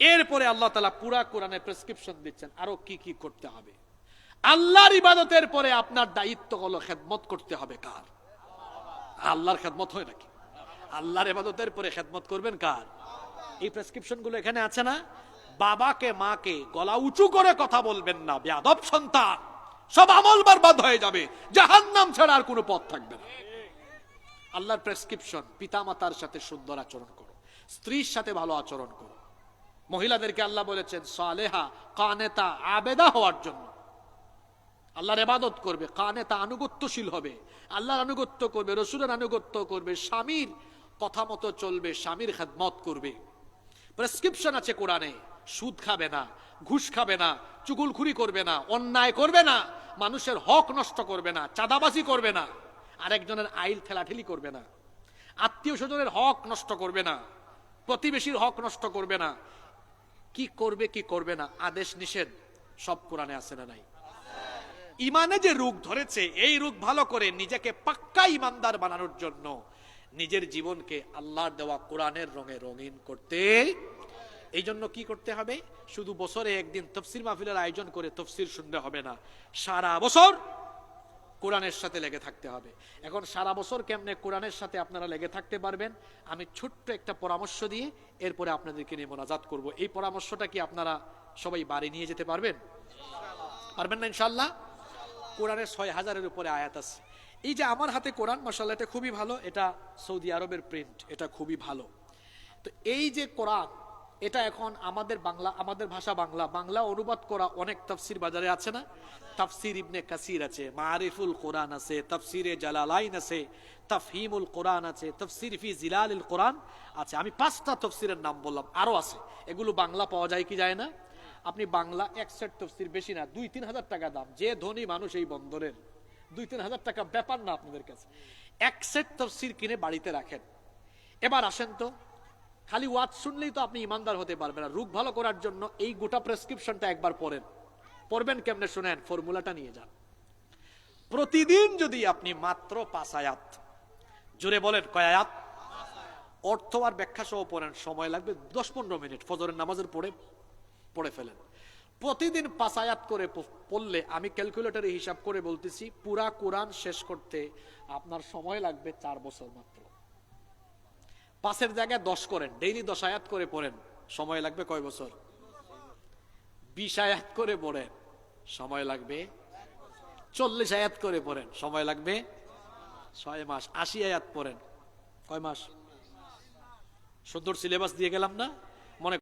এরপরে আল্লাহ তাআলা পুরা কোরআনে প্রেসক্রিপশন দিচ্ছেন আরো কি কি করতে হবে। আল্লাহর ইবাদতের পরে আপনার দায়িত্ব হলো খেদমত করতে হবে কার? আল্লাহর খেদমত হয় নাকি? আল্লাহর ইবাদতের পরে খেদমত করবেন কার? এই প্রেসক্রিপশন গুলো এখানে আছে না? বাবাকে মাকে গলা উঁচু করে কথা বলবেন না, বেয়াদব সন্তান, সব আমল বরবাদ হয়ে যাবে, জাহান্নাম ছাড়া আর কোনো পথ থাকবে না। আল্লাহর প্রেসক্রিপশন, পিতামাতার সাথে সুন্দর আচরণ করো, স্ত্রীর সাথে ভালো আচরণ করো। মহিলাদেরকে আল্লাহ বলেছেন সালেহা, কানেতা, আবেদা হওয়ার জন্য। আল্লাহর ইবাদত করবে, কানেতা, আনুগত্যশীল হবে, আল্লাহর আনুগত্য করবে, রাসূলের আনুগত্য করবে, স্বামীর কথা মতো চলবে, স্বামীর খেদমত করবে। প্রেসক্রিপশন আছে কোরআনে, সুদ খাবে না, ঘুষ খাবে না, চুগলখুরি করবে না, অন্যায় করবে না, মানুষের হক নষ্ট করবে না, চাঁদাবাজি করবে না, আরেকজনের আইল ঠেলাঠেলি করবে না, আত্মীয় স্বজনের হক নষ্ট করবে না, প্রতিবেশীর হক নষ্ট করবে না। কি করবে কি করবে না, আদেশ নিষেধ সব কোরআনে আছে না নাই? ইমানে যে রোগ ধরেছে, এই রোগ ভালো করে নিজেকে পাক্কা ইমানদার বানানোর জন্য নিজের জীবনকে আল্লাহর দেওয়া কোরআনের রঙে রঙিন করতে, এই জন্য কি করতে হবে? শুধু বছরে একদিন তাফসীর মাহফিলের আয়োজন করে তাফসীর শুনতে হবে না, সারা বছর কোরআনের সাথে লেগে থাকতে হবে। এখন সারা বছর কেমনে কোরআনের সাথে আপনারা লেগে থাকতে পারবেন, আমি ছোট্ট একটা পরামর্শ দিয়ে এরপরে আপনাদেরকে নিয়ে মোনাজাত করব। এই পরামর্শটা কি আপনারা সবাই বাড়ি নিয়ে যেতে পারবেন? পারবেন না ইনশাআল্লাহ? কোরআনের 6000-এর উপরে আয়াত আছে। এই যে আমার হাতে কোরআন, মাশাআল্লাহ, এটা খুবই ভালো, এটা সৌদি আরবের প্রিন্ট, এটা খুবই ভালো। তো এই যে কোরআন, এটা এখন আমাদের বাংলা, আমাদের ভাষা বাংলা, বাংলা অনুবাদ করা অনেক তাফসীর বাজারে আছে না? তাফসীর ইবনে কাসির আছে, মারিফুল কোরআন আছে, তাফসীরে জালালাইন আছে, তাফহিমুল কোরআন আছে, তাফসীর ফি জিলালিল কোরআন আছে। আমি 5টা তাফসীরের নাম বললাম, আরো আছে। এগুলো বাংলা পাওয়া যায় কি যায় না? আপনি বাংলা এক সেট তাফসীর, বেশি না, 2-3 হাজার টাকা দাম। যে ধনী মানুষ এই বন্দরের, 2-3 হাজার টাকা ব্যাপার না আপনাদের কাছে। এক সেট তাফসীর কিনে বাড়িতে রাখেন। এবার আসেন তো, খালি ওয়াজ শুনলেই তো আপনি ইমানদার হতে পারবেন না। রোগ ভালো করার জন্য এই গোটা প্রেসক্রিপশনটা একবার পড়েন। পড়বেন কেমনে শুনেন, ফর্মুলাটা নিয়ে যান। প্রতিদিন যদি আপনি মাত্র 5 আয়াত, জোরে বলেন কয় আয়াত? অর্থ আর ব্যাখ্যা সহ পড়েন, সময় লাগবে 10-15 মিনিট, ফজরের নামাজের পড়ে ফেলেন। প্রতিদিন 5 আয়াত করে পড়লে, আমি ক্যালকুলেটরে হিসাব করে বলতেছি, পুরা কোরআন শেষ করতে আপনার সময় লাগবে 4 বছর মাত্র। 5-এর জায়গায় 10 করেন, ডেইলি 10 আয়াত করে পড়েন, সময় লাগবে কয় বছর? 20 আয়াত করে পড়েন, সময় লাগবে 40 আয়াত করে পড়েন, সময় লাগবে 6 মাস। 80 আয়াত পড়েন, কয় মাস? সুন্দর সিলেবাস দিয়ে গেলাম না? মনে